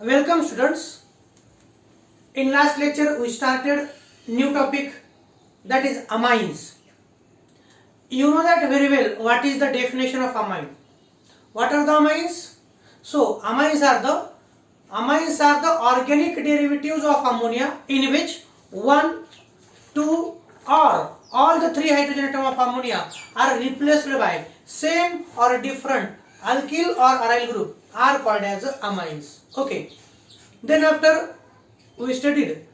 Welcome students. In last lecture we started new topic, that is amines. You know that very well what is the definition of amine. What are the amines? So amines are the organic derivatives of ammonia in which 1, 2 or all the 3 hydrogen atoms of ammonia are replaced by same or different alkyl or aryl group are called as amines. Okay. Then after we studied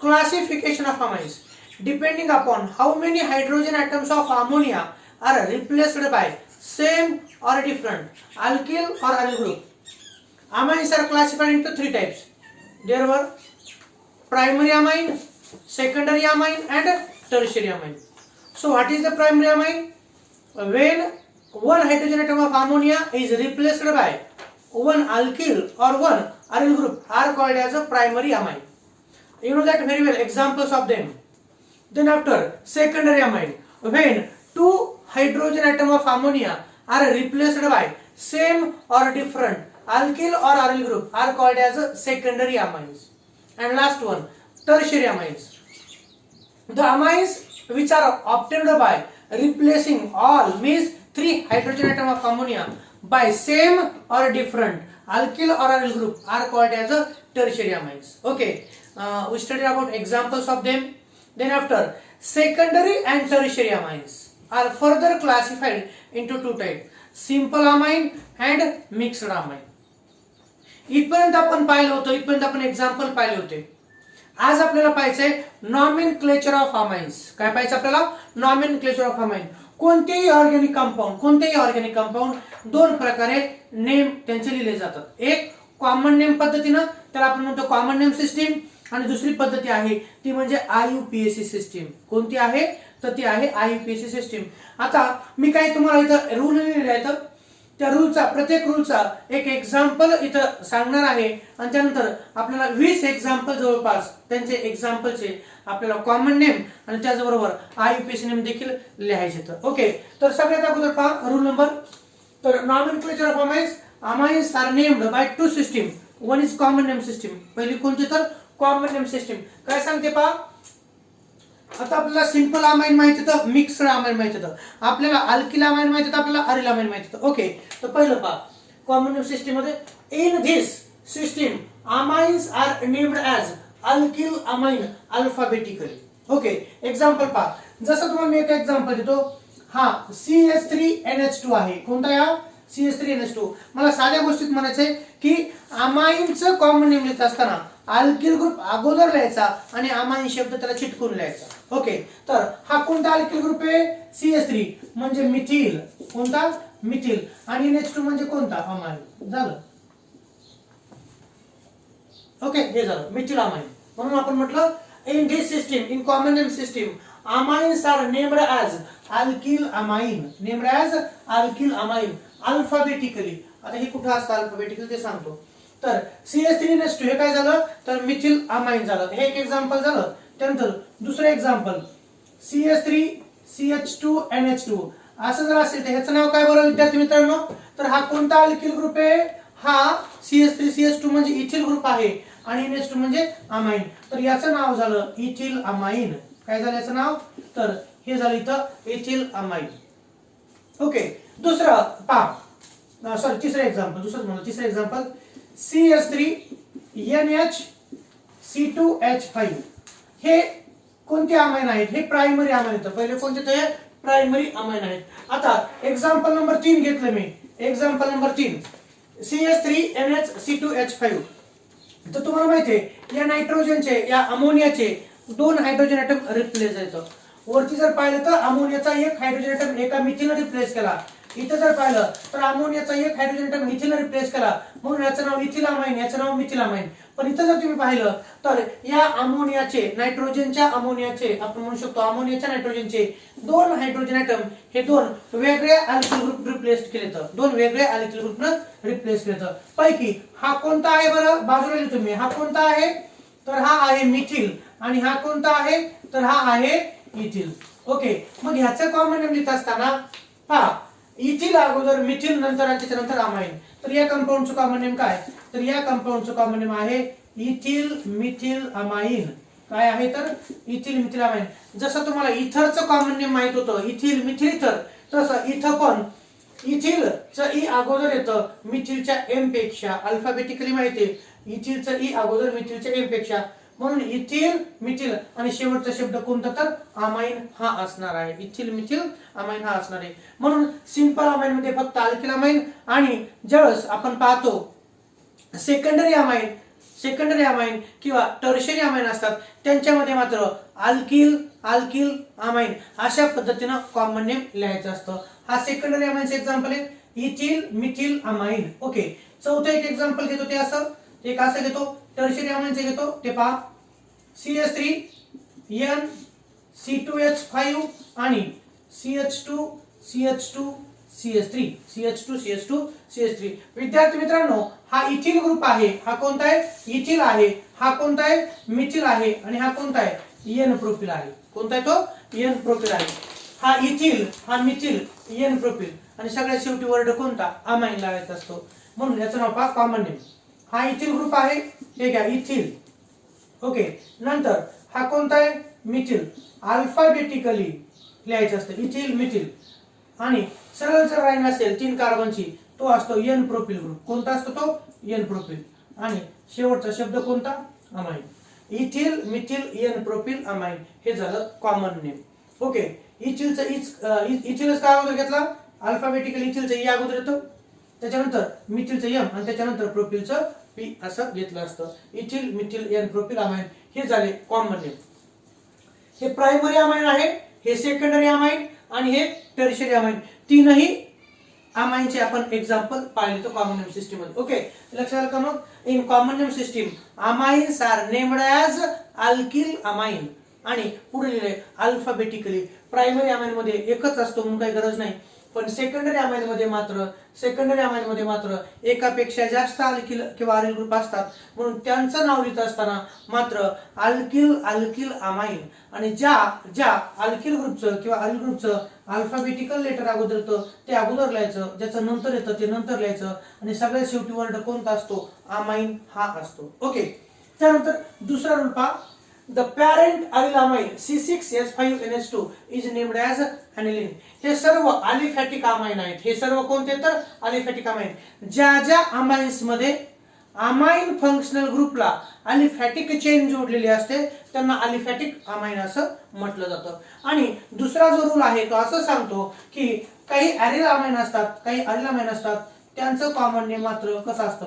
classification of amines depending upon how many hydrogen atoms of ammonia are replaced by same or different alkyl or aryl group. Amines are classified into 3 types. There were primary amine, secondary amine and tertiary amine. So what is the primary amine? When one hydrogen atom of ammonia is replaced by one alkyl or one aryl group are called as a primary amine. You know that very well, examples of them. Then after secondary amine, when 2 hydrogen atom of ammonia are replaced by same or different alkyl or aryl group are called as a secondary amines. And last one, tertiary amines. The amines which are obtained by replacing all means 3 hydrogen atom of ammonia by same or different alkyl or aryl group are called as a tertiary amines. Okay, we studied about examples of them. Then after secondary and tertiary amines are further classified into 2 types, simple amine and mixed amine. इथपर्यंत आपण पाहिलं होतं, इथपर्यंत आपण example पाहिले होते. आज आपल्याला पाहायचंय नॉमेनक्लेचर ऑफ अमाइन्स. काय पाहायचं आपल्याला? Nomenclature of amine. कोणतेही ऑर्गॅनिक कंपाऊंड 2 प्रकारे नेम त्यांचे लिहिले जातात. एक कॉमन नेम पद्धतीनं, त्याला आपण म्हणतो कॉमन नेम सिस्टीम, आणि दुसरी पद्धती आहे ती म्हणजे आययुपीएसी सिस्टीम. कोणती आहे? तर ती आहे आययुपीएसी सिस्टीम. आता मी काय तुम्हाला इथं रूल लिहिलेले आहेत, त्या रूलचा प्रत्येक रूलचा एक एक्झाम्पल इथं सांगणार आहे आणि त्यानंतर आपल्याला 20 एक्झाम्पल जवळपास त्यांचे एक्झाम्पलचे आपल्याला कॉमन नेम आणि त्याचबरोबर आययुपीएसी नेम देखील लिहायचे. तर ओके, तर सगळ्यात अगोदर पहा रूल नंबर. तर nomenclature of amines. Amines are named by 2 system. One is common name system. पहिली कोणती? तर कॉमन नेम सिस्टीम. काय सांगते पहा. आता आपल्याला सिंपल अमाइन माहिती होतं, मिक्स्ड अमाइन माहिती होतं, आपल्याला अल्किल अमाइन माहिती होतं, आपल्याला अरिल अमाइन माहिती होतं. ओके, तर पहिलं पहा कॉमन नेम सिस्टीम मध्ये, in this system amines are named as alkyl amine alphabetically. Okay, example पहा. जसं तुम्हाला मी एक एक्झाम्पल देतो. हा CH3NH2 आहे. कोणता? या CH3NH2. मला साध्या गोष्टीत म्हणायचंय की अमाइनचं कॉमन नेम लिहित असताना अल्किल ग्रुप अगोदर लिहायचा आणि अमाइन शब्द त्याला चिटकून लिहायचा. ओके, तर हा कोणता अल्किल ग्रुप आहे? CH3 म्हणजे मिथिल. कोणता? मिथिल. आणि NH2 म्हणजे कोणता? अमाइन. झालं. ओके, हे झालं मिथिल अमाइन. म्हणून आपण म्हटलं in this system, in common name system amines are named as alkyl amine. Named as alkyl amine alphabetically. आता हे कुठं असतं अल्फाबेटिकली ते सांगतो. तर CH3NH2 हे काय झालं? तर मिथिल अमाइन झालं. हे एक एक्झाम्पल झालं. त्यानंतर दुसरं एक्झाम्पल CH3CH2NH2 असं जर असेल तर ह्याचं नाव काय बरं विद्यार्थी मित्रांनो? तर हा कोणता अल्किल ग्रुप आहे? हा CH3CH2 म्हणजे इथिल ग्रुप आहे आणि NH2 म्हणजे अमाइन. तर याचं नाव झालं इथिल अमाइन. काय झालं याचं नाव? तर हे झालं इथं इथिल अमाइन. ओके, दुसरं पहा. सॉरी, तिसरं एक्झाम्पल CH3NH2H5. हे कोणते अमाइन आहेत? हे प्रायमरी अमाइन आहेत. पहिले कोणते? ते प्रायमरी अमाइन आहेत. आता एक्झाम्पल नंबर 3 घेतलं मी. Example number 3 CH3NH2H5. तर तुम्हाला माहिती आहे या नायट्रोजनचे, या अमोनियाचे 2 हायड्रोजन ॲटम रिप्लेस येतं. वरती जर पाहिलं तर अमोनियाचा 1 हायड्रोजन ॲटम एका मिथिलने रिप्लेस केला. इथं जर पाहिलं तर अमोनियाचा 1 हायड्रोजन ॲटम मिथिलने रिप्लेस केला, म्हणून याचं नाव इथिल अमाइन, याचं नाव मिथिल अमाइन. पण इथं जर तुम्ही पाहिलं तर या अमोनियाचे, नायट्रोजनच्या अमोनियाचे, आपण म्हणू शकतो अमोनियाच्या नायट्रोजनचे 2 हायड्रोजन ॲटम हे 2 वेगळ्या अल्किल ग्रुप रिप्लेस केले. तर 2 वेगळ्या अल्किल ग्रुपनं रिप्लेस केले. तर पैकी हा कोणता आहे बरं? बाजूला लिहितो मी. हा कोणता आहे? तर हा आहे मिथिल. आणि हा कोणता आहे? तर हा आहे इथिल. ओके, मग ह्याचं कॉमन नेम लिहित असताना पहा, इथिल अगोदर मिथिल नंतर आणि त्याच्यानंतर अमाइन. तर या कंपाऊंडचं कॉमन नेम काय? तर या कंपाऊंडचं कॉमन नेम आहे इथिल मिथिल अमाइन. काय आहे तर इथिल मिथिल अमाइन. जसं तुम्हाला इथरचं कॉमन नेम माहित होतं इथिल मिथिल इथर, तसं इथं पण इथिलचं ई अगोदर येतं मिथिलच्या एम पेक्षा. अल्फाबेटिकली माहिती आहे इथिलचं ई अगोदर मिथिलच्या एम पेक्षा, म्हणून इथिल मिथिल आणि शेवटचा शब्द कोणता तर अमाइन हा असणार आहे. इथिल मिथिल अमाइन हा असणार आहे. म्हणून सिंपल अमाइन मध्ये फक्त अल्किल अमाइन, आणि ज्यावेळेस आपण पाहतो सेकंडरी अमाइन किंवा टर्शरी अमाइन असतात त्यांच्यामध्ये मात्र अल्किल अमाइन अशा पद्धतीनं कॉमन नेम लिहायचं असतं. हा सेकंडरी अमाइनचं एक्झाम्पल आहे इथिल मिथिल अमाइन. ओके, चौथं एक एक्झाम्पल घेतो ते असं, एक असं घेतो टर्शरी अमाइनचं घेतो ते पहा CH3 N C2H5 आणि CH2 CH3. विद्यार्थी मित्रांनो, हा इथिल ग्रुप आहे. हा कोणता आहे इथिल आहे. हा कोणता आहे मिथिल आहे. आणि हा कोणता आहे एन प्रोपिल आहे. कोणता आहे तो एन प्रोपिल आहे. हा इथिल हा मिथिल एन प्रोपिल आणि सगळ्यात शेवटी वर्ड कोणता अमाइन लावायचा असतो. म्हणून याचं नाव पहा कॉमन नेम. हा इथिल ग्रुप आहे हे घ्या इथिल. ओके, नंतर हा कोणता आहे मिथिल. अल्फाबेटिकली लिहायचं असतं इथिल मिथिल. आणि सरळ जर लाईन असेल 3 कार्बनची तो असतो एन प्रोपिल ग्रुप. कोणता असतो तो एन प्रोपिल. आणि शेवटचा शब्द कोणता amine. Ethyl methyl N propyl amine हे झालं कॉमन नेम. ओके, इथिलच काय अगोदर घेतला अल्फाबेटिकली इथिलचं ई अगोदर येतं, त्याच्यानंतर मिथिलचं एम आणि त्याच्यानंतर प्रोपिलचं पी असं घेतलं असतं. Ethyl methyl N propyl amine हे झाले कॉमन नेम. हे प्रायमरी अमाइन आहे, हे सेकंडरी अमाइन आणि हे टर्शियरी अमाइन. तीनही अमाइनचे आपण एक्झाम्पल पाहिले तो कॉमन नेम सिस्टीम मध्ये. ओके, लक्षात आलं का मग. In common name system amines are named as alkyl amine. आणि पुढे लिहिले अल्फाबेटिकली. प्रायमरी अमाइन मध्ये एकच असतो म्हणून काही गरज नाही, पण सेकंडरी अमाइन मध्ये मात्र एकापेक्षा जास्त अल्किल किंवा अरिल ग्रुप असतात, म्हणून त्यांचं नाव लिहित असताना मात्र अल्किल अमाइन. आणि ज्या अल्किल ग्रुपचं किंवा अरिल ग्रुपचं अल्फाबेटिकल लेटर अगोदर येतं ते अगोदर लिहायचं, ज्याचं नंतर येतं ते नंतर लिहायचं, आणि सगळ्यात शेवटी वर्ड कोणता असतो अमाइन हा असतो. ओके, त्यानंतर दुसरा रूल पहा. The parent aryl amine C6H5NH2 is named as aniline. हे सर्व अलिफॅटिक अमाइन आहेत. हे सर्व कोणते तर अलिफॅटिक अमाइन. ज्या अमाइन्स मध्ये अमाइन फंक्शनल ग्रुपला अलिफॅटिक चेन जोडलेली असते त्यांना अलिफॅटिक अमाइन असं म्हटलं जातं. आणि दुसरा जो रूल आहे तो असं सांगतो की काही अरिल अमाइन असतात, काही अरिल अमाइन असतात, त्यांचं कॉमन नेम मात्र कसं असतं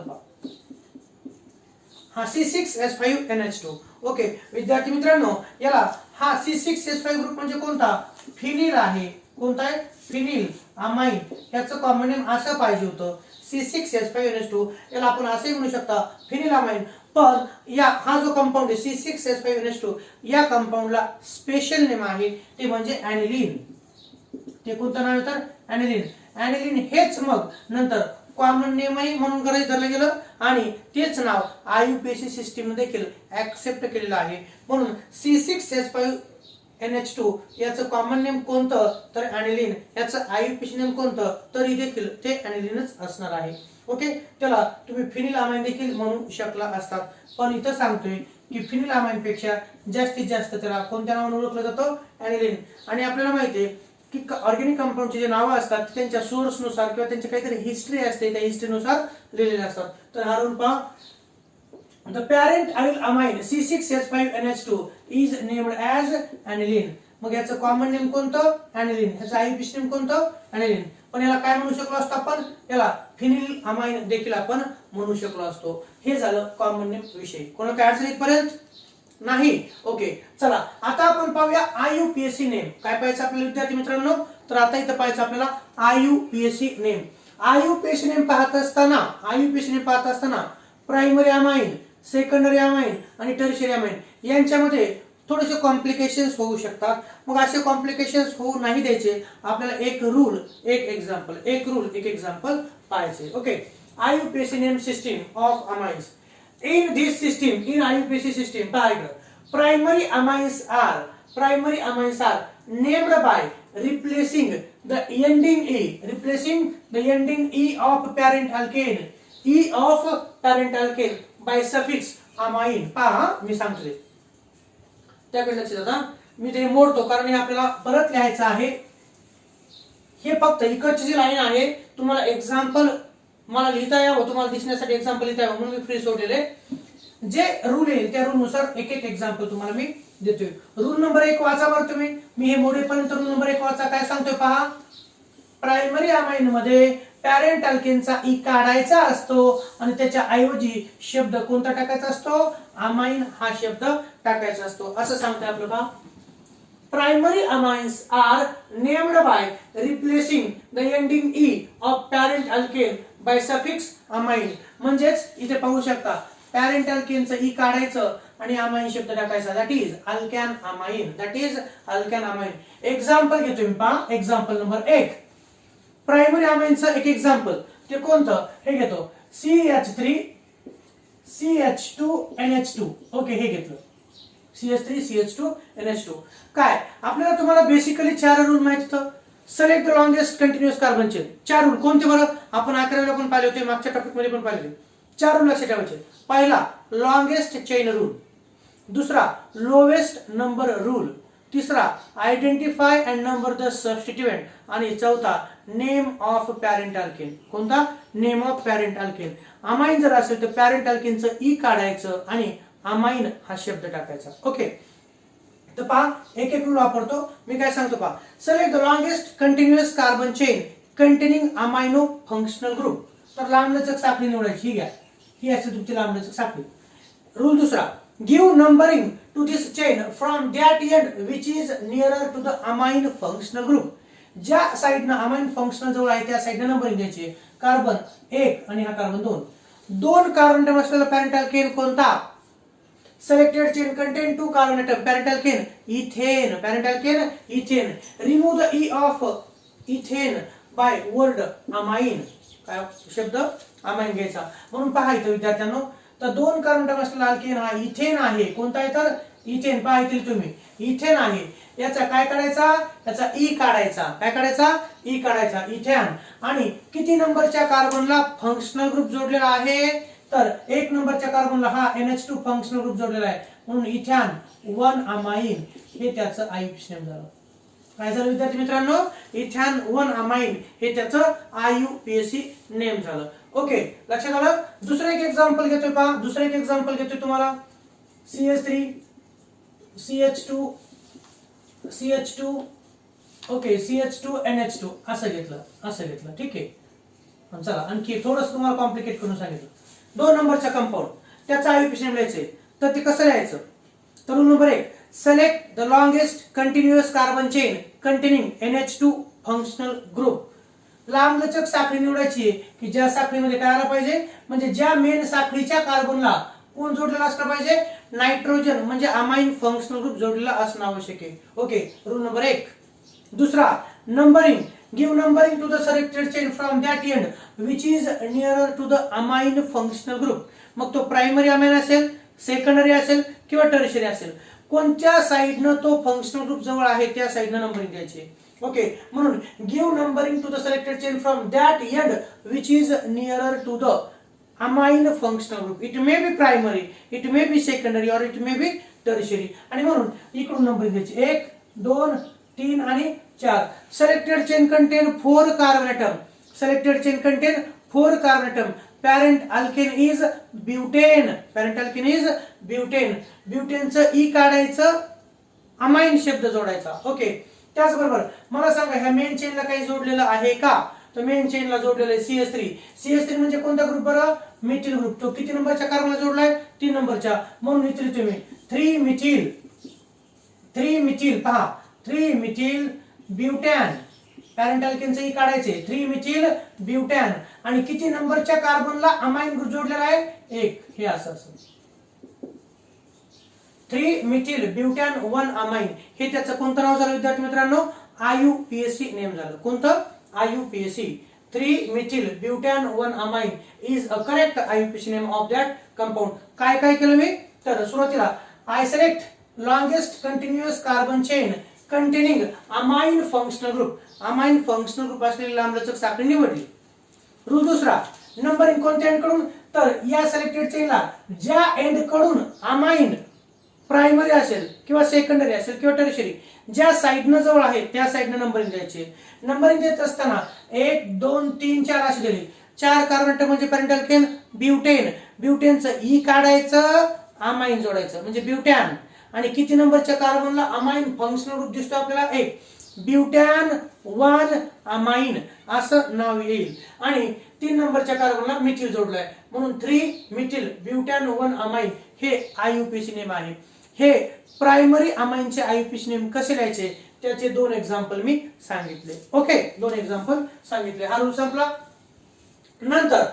हा C6H5NH2. ओके, विद्यार्थी मित्रांनो, याला हा C6H5 ग्रुप म्हणजे कोणता फिनिल आहे. कोणता आहे फिनिल अमाइन. याचं कॉमन नेम असं पाहिजे होतं C6H5NH2. याला आपण असे म्हणू शकता फिनिल अमाइन. पण हा जो कंपाऊंड आहे C6H5NH2 या कंपाऊंडला स्पेशल नेम आहे ते म्हणजे ॲनिलीन. ते कोणतं नाव आहे तर ॲनिलीन हेच मग नंतर कॉमन नेमही म्हणून गरज धरलं गेलं आणि तेच नाव IUPAC सिस्टीम मध्ये देखील ऍक्सेप्ट केलेलं आहे. म्हणून C6H5NH2 याचं कॉमन नेम कोणतं तर ॲनिलीन. याचं IUPAC नेम कोणतं तरी देखील ते ॲनिलीनच असणार आहे. ओके, त्याला तुम्ही फिनिल अमाइन देखील म्हणू शकला असतात, पण इथं सांगतोय की फिनिल अमाइन पेक्षा जास्तीत जास्त त्याला कोणत्या नावाने ओळखलं जातं ॲनिलीन. आणि आपल्याला माहिती आहे की ऑर्गॅनिक कंपाऊंडचे जे नावं असतात त्यांच्या सोर्स नुसार किंवा त्यांची काहीतरी हिस्ट्री असते त्या हिस्ट्रीनुसार लिहिलेले असतात. तर हा रूल पहा. The parent aryl amine C6H5NH2 is named as aniline. मग याचं कॉमन नेम कोणतं ॲनिलीन. याचं IUPAC नेम कोणतं ॲनिलीन. पण याला काय म्हणू शकलो असतो आपण याला फिनिल अमाइन देखील आपण म्हणू शकलो असतो. हे झालं कॉमन नेम विषय. कोणा काय अडचण इथपर्यंत नाही. ओके, चला आता आपण पाहूया IUPAC नेम. काय पाहायचं आपल्याला विद्यार्थी मित्रांनो तर आता इथं पाहायचं आपल्याला IUPAC नेम. IUPAC नेम पाहत असताना प्रायमरी अमाइन, सेकंडरी अमाइन आणि टर्शियरी अमाइन यांच्यामध्ये थोडेसे कॉम्प्लिकेशन्स होऊ शकतात. मग असे कॉम्प्लिकेशन्स होऊ नाही द्यायचे. आपल्याला एक रूल एक एक्झाम्पल पाहायचे. Okay, IUPAC name system of amines. In this system, in IUPAC system, primary amines are named by replacing the ending E of parent alkane. E of parent alkane by suffix amine. पहा मी सांगतो ते त्याकडे लक्ष द्या. मी ते मोडतो कारण हे आपल्याला परत लिहायचं आहे. हे फक्त इकडची जी लाईन आहे तुम्हाला एक्झाम्पल मला लिहिता यावं, तुम्हाला दिसण्यासाठी एक्झाम्पल लिहिता यावं म्हणून मी फ्री सोडलेले. जे रूल येईल त्या रूल नुसार एक एक एक्झाम्पल तुम्हाला मी देतोय. रूल नंबर 1 वाचा बरं तुम्ही. मी हे मोडेपर्यंत रूल नंबर 1 वाचा. काय सांगतोय पहा. प्रायमरी अमाइन मध्ये पॅरेंट अल्केनचा ई काढायचा असतो आणि त्याच्या ऐवजी शब्द कोणता टाकायचा असतो, अमाइन हा शब्द टाकायचा असतो असं सांगतोय आपलं पहा. Primary amines are named by replacing the ending e of parent alkane by suffix amine. म्हणजेच इथे पाहू शकता पॅरेंट अल्केनचं ई काढायचं आणि अमाइन शब्द टाकायचा. That is alkane amine. That is alkane amine. Example घेतो मी पहा. एक्झाम्पल नंबर 1 प्रायमरी अमाइनचं एक एक्झाम्पल. ते कोणतं हे घेतो. CH3 CH2 NH2. ओके हे घेतलं. CH3 CH2 NH2. काय आपल्याला तुम्हाला बेसिकली 4 रूल माहित होतं. Select the longest continuous carbon chain. 4 rule कोणते बरं. आपण 11वीला पण पाहिले होते, मागच्या टॉपिक मध्ये पण पाहिले. 4 रूल लक्षात ठेवायचे. पहिला लॉंगेस्ट चेन रूल, दुसरा लोवेस्ट नंबर रूल, तिसरा identify and number the substituent आणि चौथा नेम ऑफ पॅरेंट अल्केन. कोणता name of parent alkane. Amine जर असेल तर पॅरेंट अल्केनचं ई काढायचं आणि अमाइन हा शब्द टाकायचा. ओके तर पहा एक एक रूल वापरतो. मी काय सांगतो पहा. Select the longest continuous carbon chain containing amino functional group. तर लांबलचक साखळी निवडायची. ही घ्या, ही असते तुमची लांबलचक साखळी. रूल दुसरा give numbering to this chain from that end which is nearer to the amine functional group. ज्या साइडनं अमाइन फंक्शनल जवळ आहे त्या साइडनं नंबरिंग द्यायची. कार्बन 1 आणि हा कार्बन 2. 2 कार्बन अटम असलेला पॅरेंट अल्केन कोणता. Selected chain contain 2 carbon atom. Parent alkane ethane. Parent alkane ethane. Remove the e of ethane by word amine. काय शब्द अमाइन घ्यायचा. म्हणून पहा इथं विद्यार्थ्यांनो तर 2 कार्बन अटम असलेला अल्केन हा इथेन आहे. कोणता आहे तर इथेन. पहा इथे तुम्ही इथेन आहे. याचा काय काढायचा, याचा ई काढायचा. काय काढायचा, ई काढायचा. इथेन. आणि किती नंबरच्या कार्बनला फंक्शनल ग्रुप जोडलेला आहे तर 1 नंबरच्या कार्बनला हा NH2 फंक्शनल ग्रुप जोडलेला आहे म्हणून इथॅन 1 अमाइन हे त्याचं IUPAC नेम झालं. काय झालं विद्यार्थी मित्रांनो. इथॅन 1 अमाइन हे त्याचं IUPAC नेम झालं. ओके लक्षात आलं. दुसरं एक एक्झाम्पल घेतोय पहा. दुसरं एक एक्झाम्पल घेतोय तुम्हाला. CH3 CH2 CH2 okay CH2 NH2 असं घेतलं. ठीक आहे. चला आणखी थोडंसं तुम्हाला कॉम्प्लिकेट करून सांगितलं. 2 नंबरचा कंपाऊंड त्याचा IUPAC नेम लिहायचे. तर ते कसं लिहायचं तर rule number 1 select the longest continuous carbon chain containing NH2 functional group. लांबलचक साखळी निवडायची की ज्या साखळीमध्ये काय आलं पाहिजे म्हणजे ज्या मेन साखळीच्या कार्बनला कोण जोडलेला असलं पाहिजे नायट्रोजन म्हणजे अमाइन फंक्शनल ग्रुप जोडलेला असणं आवश्यक आहे. Okay rule number 1. दुसरा numbering. Give numbering to the selected chain from that end which is nearer to the amine functional group. मग तो प्रायमरी अमाइन असेल, सेकंडरी असेल किंवा टर्शियरी असेल. कोणत्या साइडनं तो फंक्शनल ग्रुप जवळ आहे त्या साइडनं नंबरिंग द्यायची. ओके म्हणून give numbering to the selected chain from that end which is nearer to the amine functional group. It may be primary, it may be secondary or it may be tertiary. आणि म्हणून इकडून numbering द्यायची 1 2 3 आणि 4. Selected chain contain 4 carbon atom. Selected chain contain 4 carbon atom. Parent alkane is butane. Parent alkane is butane. ब्युटेनचं e काढायचं, amine शब्द जोडायचा. Okay त्याचबरोबर मला सांगा ह्या मेन चेनला काही जोडलेलं आहे का. तर मेन चेनला जोडलेलं आहे CH3. CH3 म्हणजे कोणता ग्रुप बरं मिथिल ग्रुप. तो किती नंबरच्या कार्बनला जोडलाय 3 नंबरच्या. म्हणून इथे तुम्ही 3 मिथिल पहा 3 मिथिल ब्युटॅन. पॅरेंट अल्केनचं ई काढायचे 3 मिथिल ब्युटॅन आणि किती नंबरच्या कार्बनला अमाइन ग्रुप जोडलेला आहे 1. हे असं 3 मिथिल ब्युटॅन 1 अमाइन हे त्याचं कोणतं नाव झालं विद्यार्थी मित्रांनो IUPAC नेम झालं. कोणतं IUPAC. 3 methyl butane 1 amine is a correct IUPAC name of that compound. काय काय केलं मी तर सुरुवातीला I select longest continuous carbon chain containing amine functional group. Amine functional group असलेली लांबलचक साखळी निवडली. रूल दुसरा नंबरिंग कोणत्या एंड कडून, तर या सिलेक्टेड चेनला ज्या एंड कडून अमाइन प्रायमरी असेल किंवा सेकंडरी असेल किंवा टर्शियरी ज्या साइडनं जवळ आहे त्या साइडनं नंबरिंग द्यायचे. नंबरिंग देत असताना 1 2 3 4 अशी दिली. 4 कार्बन म्हणजे पॅरेंटल अल्केन ब्युटेन, ब्युटेनचं ई काढायचं अमाइन जोडायचं म्हणजे ब्युटॅन. आणि किती नंबरच्या कार्बनला अमाइन फंक्शनल ग्रुप दिसतो आपल्याला, 1. ब्युटॅन 1 अमाइन असं नाव येईल. आणि 3 नंबरच्या कार्बनला मिथिल जोडलाय म्हणून 3 मिथिल ब्युटॅन 1 अमाइन हे आययुपीसी नेम आहे. हे प्रायमरी अमाइनचे आययुपीसी नेम कसे लिहायचे त्याचे 2 एक्झाम्पल मी सांगितले. ओके, 2 एक्झाम्पल सांगितले. हा रूल संपला. नंतर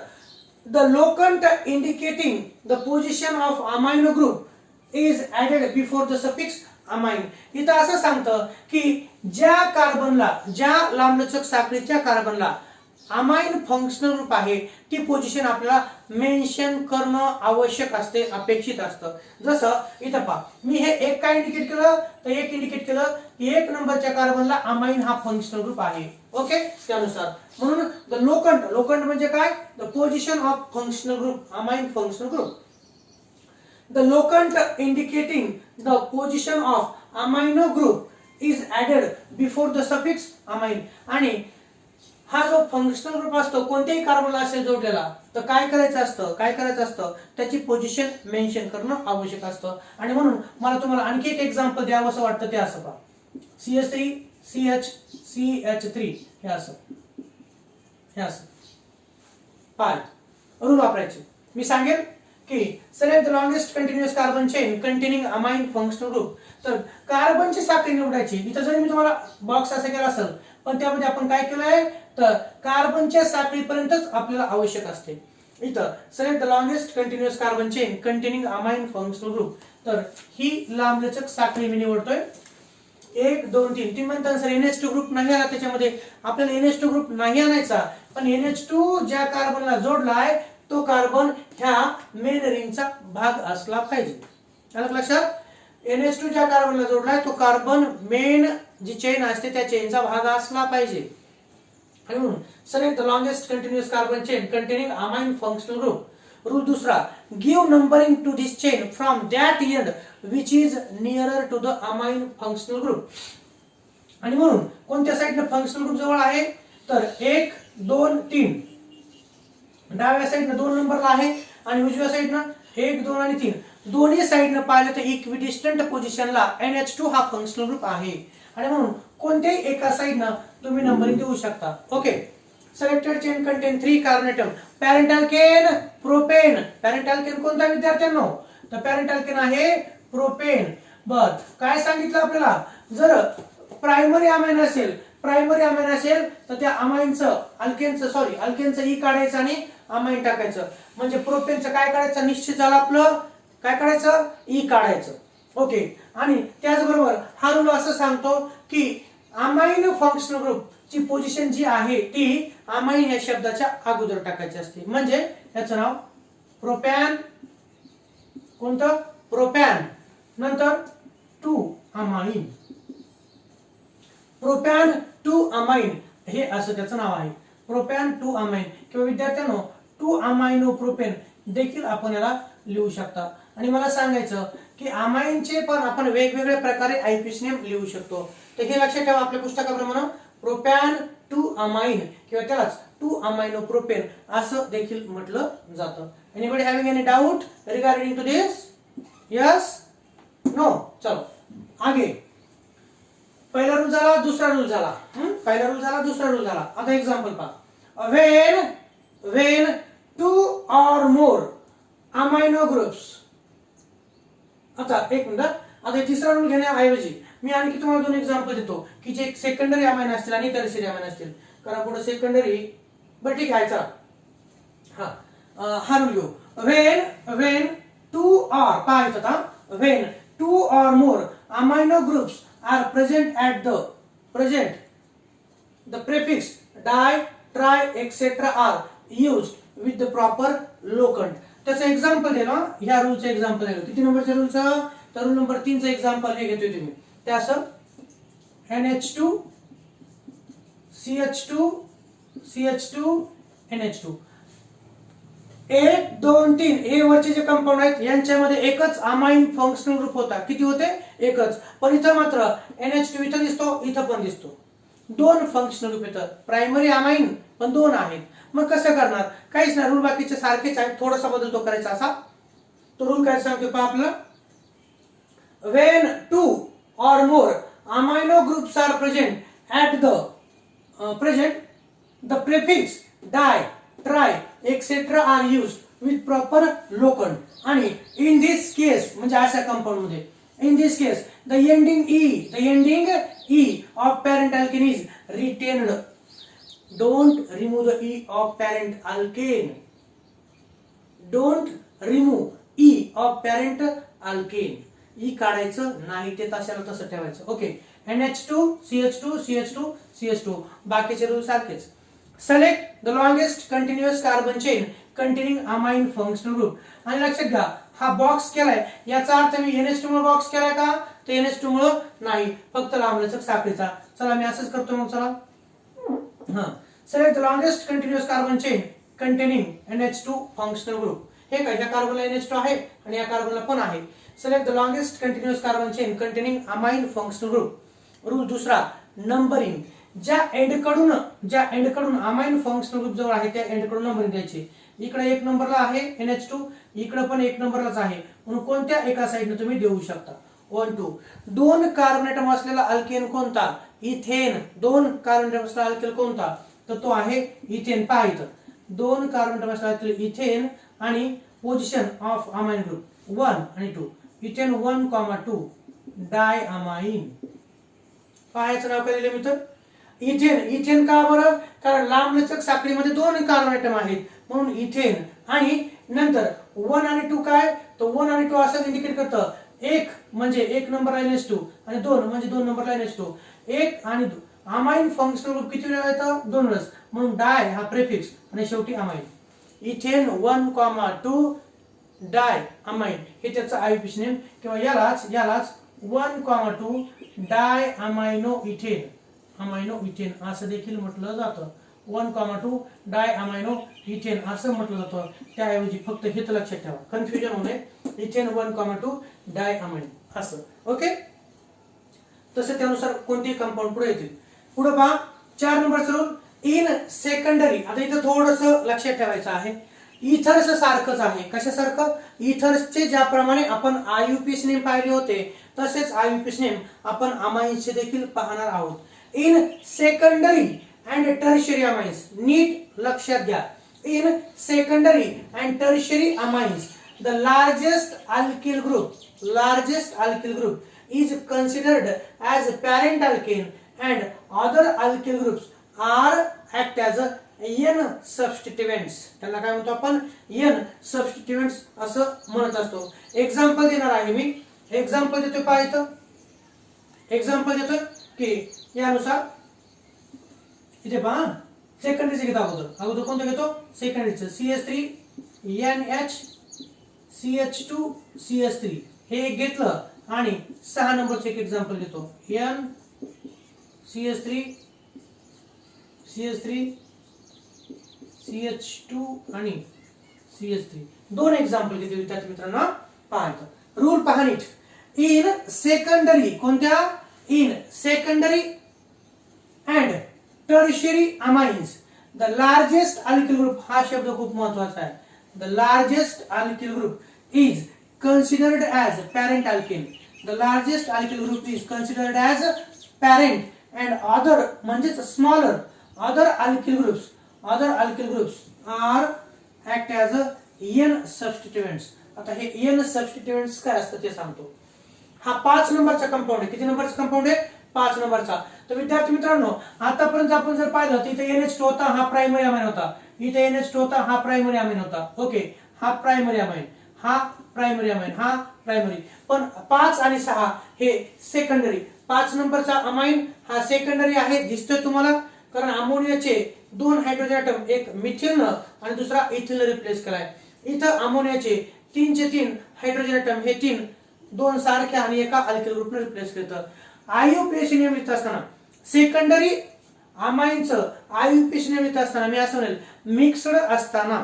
the locant indicating the position of amino group is added before the suffix amine. इथं असं सांगतं की ज्या कार्बनला, ज्या लांबलचक साखळीच्या कार्बनला अमाइन फंक्शनल ग्रुप आहे ती पोझिशन आपल्याला मेन्शन करणं आवश्यक असते, अपेक्षित असतं. जसं इथं पहा, मी हे एक काय इंडिकेट केलं, तर एक इंडिकेट केलं की 1 नंबरच्या कार्बनला अमाइन हा फंक्शनल ग्रुप आहे. ओके, त्यानुसार म्हणून द लोकंट, लोकंट म्हणजे काय, the position of functional group, amine functional group. The locant indicating the position of amino group is added before the suffix amine. आणि हा जो फंक्शनल ग्रुप असतो कोणत्याही कार्बनला असेल जोडलेला तर काय करायचं असतं, त्याची पोझिशन मेन्शन करणं आवश्यक असतं. आणि म्हणून मला तुम्हाला आणखी एक एक्झाम्पल द्यावं असं वाटतं, ते असं पहा, CH3 CH3 हे असं पाय रूल वापरायचे. मी सांगेल की select the longest continuous carbon chain containing amine functional group. तर कार्बनची साखळी निवडायची. इथं जरी मी तुम्हाला बॉक्स असं केला असेल पण त्यामध्ये आपण काय केलंय तर कार्बनच्या साखळीपर्यंतच आपल्याला आवश्यक असते. इथं select the longest continuous carbon chain containing amine functional group. तर ही लांबलचक साखळी मी निवडतोय 1 2 3. तुम्ही म्हणता सर NH2 ग्रुप नाही आला त्याच्यामध्ये, आपल्याला NH2 ग्रुप नाही आणायचा पण NH2 ज्या कार्बनला जोडलाय तो कार्बन ह्या मेन रिंगचा भाग असला पाहिजे. आलं लक्षात, NH2 ज्या कार्बनला जोडलाय तो कार्बन मेन जी चेन असते त्या चेनचा भाग असला पाहिजे. आणि म्हणून select the longest continuous carbon chain containing amine functional group. Rule दुसरा, give numbering to this chain from that end which is nearer to the amine functional group. आणि म्हणून कोणत्या साइडने फंक्शनल ग्रुप जवळ आहे तर 1 2 3, डाव्या साइडने 2 नंबरला आहे आणि उजव्या साइडने 1 2 आणि 3. दोन्ही साइडने पाहिलं तर इक्विडिस्टंट पोझिशनला NH2 हा फंक्शनल ग्रुप आहे. आणि म्हणून कोणत्याही एका साइडने तुम्ही नंबरिंग देऊ शकता. Okay, selected chain contain 3 carbon atom. Parent alkane propane. Parent alkane कोणता विद्यार्थ्यांनो तर पॅरेंट अल्केन आहे प्रोपेन. बर, काय सांगितलं आपल्याला, जर प्रायमरी अमाइन असेल तर त्या अमाइनचं अल्केनचं ई काढायचं आणि अमाइन टाकायचं म्हणजे प्रोपेनचं काय काढायचं निश्चित झालं आपलं, काय काढायचं ई काढायचं. ओके, आणि त्याचबरोबर हा रूल असं सांगतो की अमाइन फंक्शनल ग्रुप ची पोझिशन जी आहे ती अमाइन या शब्दाच्या अगोदर टाकायची असते. म्हणजे याचं नाव प्रोपॅन, कोणतं प्रोपॅन, नंतर 2 अमाइन, प्रोपॅन 2 अमाइन हे असं त्याचं नाव आहे, प्रोपॅन 2 अमाइन. किंवा विद्यार्थ्यांनो 2 अमाइनो प्रोपेन देखील आपण याला लिहू शकता. आणि मला सांगायचं की अमाइनचे पण आपण वेगवेगळ्या प्रकारे आयपीसी नेम लिहू शकतो. तर हे लक्षात ठेवा, आपल्या पुस्तकाप्रमाणे प्रोपॅन 2 अमाइन किंवा त्यालाच 2 अमाइनो प्रोपेन असं देखील म्हटलं जातं. Anybody having any doubt regarding to this? Yes, no? चलो आगे. पहिला रूल झाला, दुसरा रूल झाला, पहिला रूल झाला, दुसरा रूल झाला. आता एक्झाम्पल पहा. when 2 or more amino groups. आता एक मिनिट, आता तिसरा रूल घेण्याऐवजी मी आणखी तुम्हाला 2 एक्झाम्पल देतो की जे सेकंडरी अमाइन असतील आणि टर्शियरी अमाइन असतील. कारण पुढे सेकंडरी, बरं ठीक आहे चला. हा रूल घेऊ. when 2 or पाहायचं आता, when 2 or more amino groups are present at the prefix di, tri, etc. are used with the proper locant. त्याचं एक्झाम्पल दिलं, ह्या रूलचं एक्झाम्पल दिलं. किती नंबरच्या रूलचं तर रूल नंबर 3चं एक्झाम्पल हे घेतोय तुम्ही. ते असं NH2 CH2 NH2 1 2 3 हे वरचे जे कंपाऊंड आहेत यांच्यामध्ये एकच अमाइन फंक्शनल ग्रुप होता. किती होते? एकच. पण इथं मात्र NH2 इथं दिसतो, इथं पण दिसतो. दोन फंक्शनल ग्रुप येतात. प्रायमरी अमाइन पण दोन आहेत. मग कसं करणार? काहीच नाही, रूल बाकीचे सारखेच आहेत, थोडासा बदल तो करायचा असा. तो रूल काय सांगतो पहा आपला, when two or more amino groups are present the prefix di, tri, etc. are used with proper locand. आणि in this case म्हणजे अशा कंपाऊंड मध्ये in this case the ending e of parent alkane is retained. Don't remove the e of parent alkane. Don't remove e of parent alkane. E काढायचं नाही, ते तशाला तसं ठेवायचं. Okay. NH2 CH2 CH2 CH2 बाकीचे rule सारखेच. Select the longest continuous carbon chain containing amine functional group. आणि लक्षात घ्या, हा बॉक्स केलाय याचा अर्थ मी NH2 मुळे बॉक्स केलाय का? ते NH2 मुळे नाही, फक्त लांबलचक साखळीचा. चला मी असंच करतो मग. चला select the longest continuous carbon chain containing NH2 functional group. हे काय, या कार्बनला NH2 आहे आणि या कार्बनला पण आहे. Select the longest continuous carbon chain containing amine functional group. Rule दुसरा, नंबरिंग. ज्या एंडकडून अमाइन फंक्शनल ग्रुप जवळ आहे त्या एंडकडून नंबरिंग द्यायची. इकडे 1 नंबरला आहे NH2, इकडे पण 1 नंबरलाच आहे, म्हणून कोणत्या एका साइडने तुम्ही देऊ शकता. 1 2. 2 कार्बन ऍटम असलेला अल्केन कोणता? इथेन. 2 कार्बन ऍटम असलेला अल्केन कोणता? तर तो आहे इथेन. पहा इथं 2 कार्बन ऍटम असलेला इथेन आणि पोझिशन ऑफ अमाइन ग्रुप 1 आणि 2. Ethane 1,2 diamine. पाहायचं नाव काय दिलं मित्र? इथेन का बरं? कारण लांबलचक साखळीमध्ये 2 कार्बन ऍटम आहेत म्हणून इथेन. आणि नंतर 1 आणि 2 काय? तो 1 आणि 2 असं इंडिकेट करतं. 1 म्हणजे 1 नंबरला NH2 आणि 2 म्हणजे 2 नंबरला NH2. 1 आणि 2 अमाइन फंक्शनल ग्रुप किती वेळा येतं? 2 वेळेस, म्हणून डाय हा प्रेफिक्स आणि शेवटी अमाइन. इथेन 1,2 डाय अमाइन हे त्याचं आययुपीएसी नेम, किंवा यालाच 1,2 डाय अमाइनो इथेन असं देखील म्हटलं जातं. 1,2 डाय अमाइनो इथेन असं म्हटलं जातं. त्याऐवजी फक्त हे तर लक्षात ठेवा, कन्फ्युजन होऊ नये. इथेन 1,2 डाय अमाइन असं. ओके. तसं त्यानुसार कोणती कंपाऊंड पुढे येतील. पुढे पहा 4 नंबरचा रूल, इन सेकंडरी. आता इथं थोडंसं लक्षात ठेवायचं आहे. इथर्स सारखंच आहे. कशासारखं? इथर्सचे ज्याप्रमाणे आपण आययुपीएसी नेम पाहिले होते तसेच आययुपीएसी नेम आपण अमाइन्सचे देखील पाहणार आहोत. In secondary and tertiary amines. नीट लक्षात घ्या. In secondary and tertiary amines the largest alkyl group is considered as parent alkane and other alkyl groups are act as N substituents. त्यांना काय म्हणतो आपण? N substituents असं म्हणत असतो. एक्झाम्पल देणार आहे मी. एक्झाम्पल देतोय पहा इथं. एक्झाम्पल देतोय की यानुसार इथे पहा सेकंडरीचे घेतो. अगोदर कोणतं घेतो? सेकंडरीचं. CH3 NH CH2 CH3 हे घेतलं आणि 6 नंबरचं एक एक्झाम्पल देतो. N CH3 CH2 आणि CH3 दोन एक्झाम्पल देतो विद्यार्थी मित्रांनो. पाहतो रूल पहा नीट. इन सेकंडरी, कोणत्या? In secondary and tertiary amines the largest alkyl group. हा शब्द खूप महत्वाचा आहे. The largest alkyl group is considered as parent alkane. The largest alkyl group is considered as parent and other म्हणजेच smaller other alkyl groups are act as N substituents. आता हे N substituents काय असतं ते सांगतो. हा 5 नंबरचा कंपाऊंड आहे. किती नंबरचा कंपाऊंड आहे? 5 नंबरचा. तर विद्यार्थी मित्रांनो आतापर्यंत आपण जर पाहिलं तर इथे NH2 होता, हा प्रायमरी अमाइन होता. इथे NH2 होता, हा प्रायमरी अमाइन होता. ओके. हा प्रायमरी अमाइन, हा प्रायमरी अमाइन, हा प्रायमरी. पण 5 आणि 6 हे सेकंडरी. 5 नंबरचा अमाइन हा सेकंडरी आहे, दिसतोय तुम्हाला, कारण अमोनियाचे 2 हायड्रोजन ऍटम, एक मिथिल आणि दुसरा इथिल रिप्लेस केलाय. इथं अमोनियाचे 3 चे 3 हायड्रोजन ऍटम हे 3 2 सारख्या आणि एका अल्किल ग्रुपने रिप्लेस करतात. आययुपीएसी नेम लिहित असताना सेकंडरी अमाइनचं आययुपीएसी नेम लिहित असताना मी असं म्हणेल मिक्स्ड असताना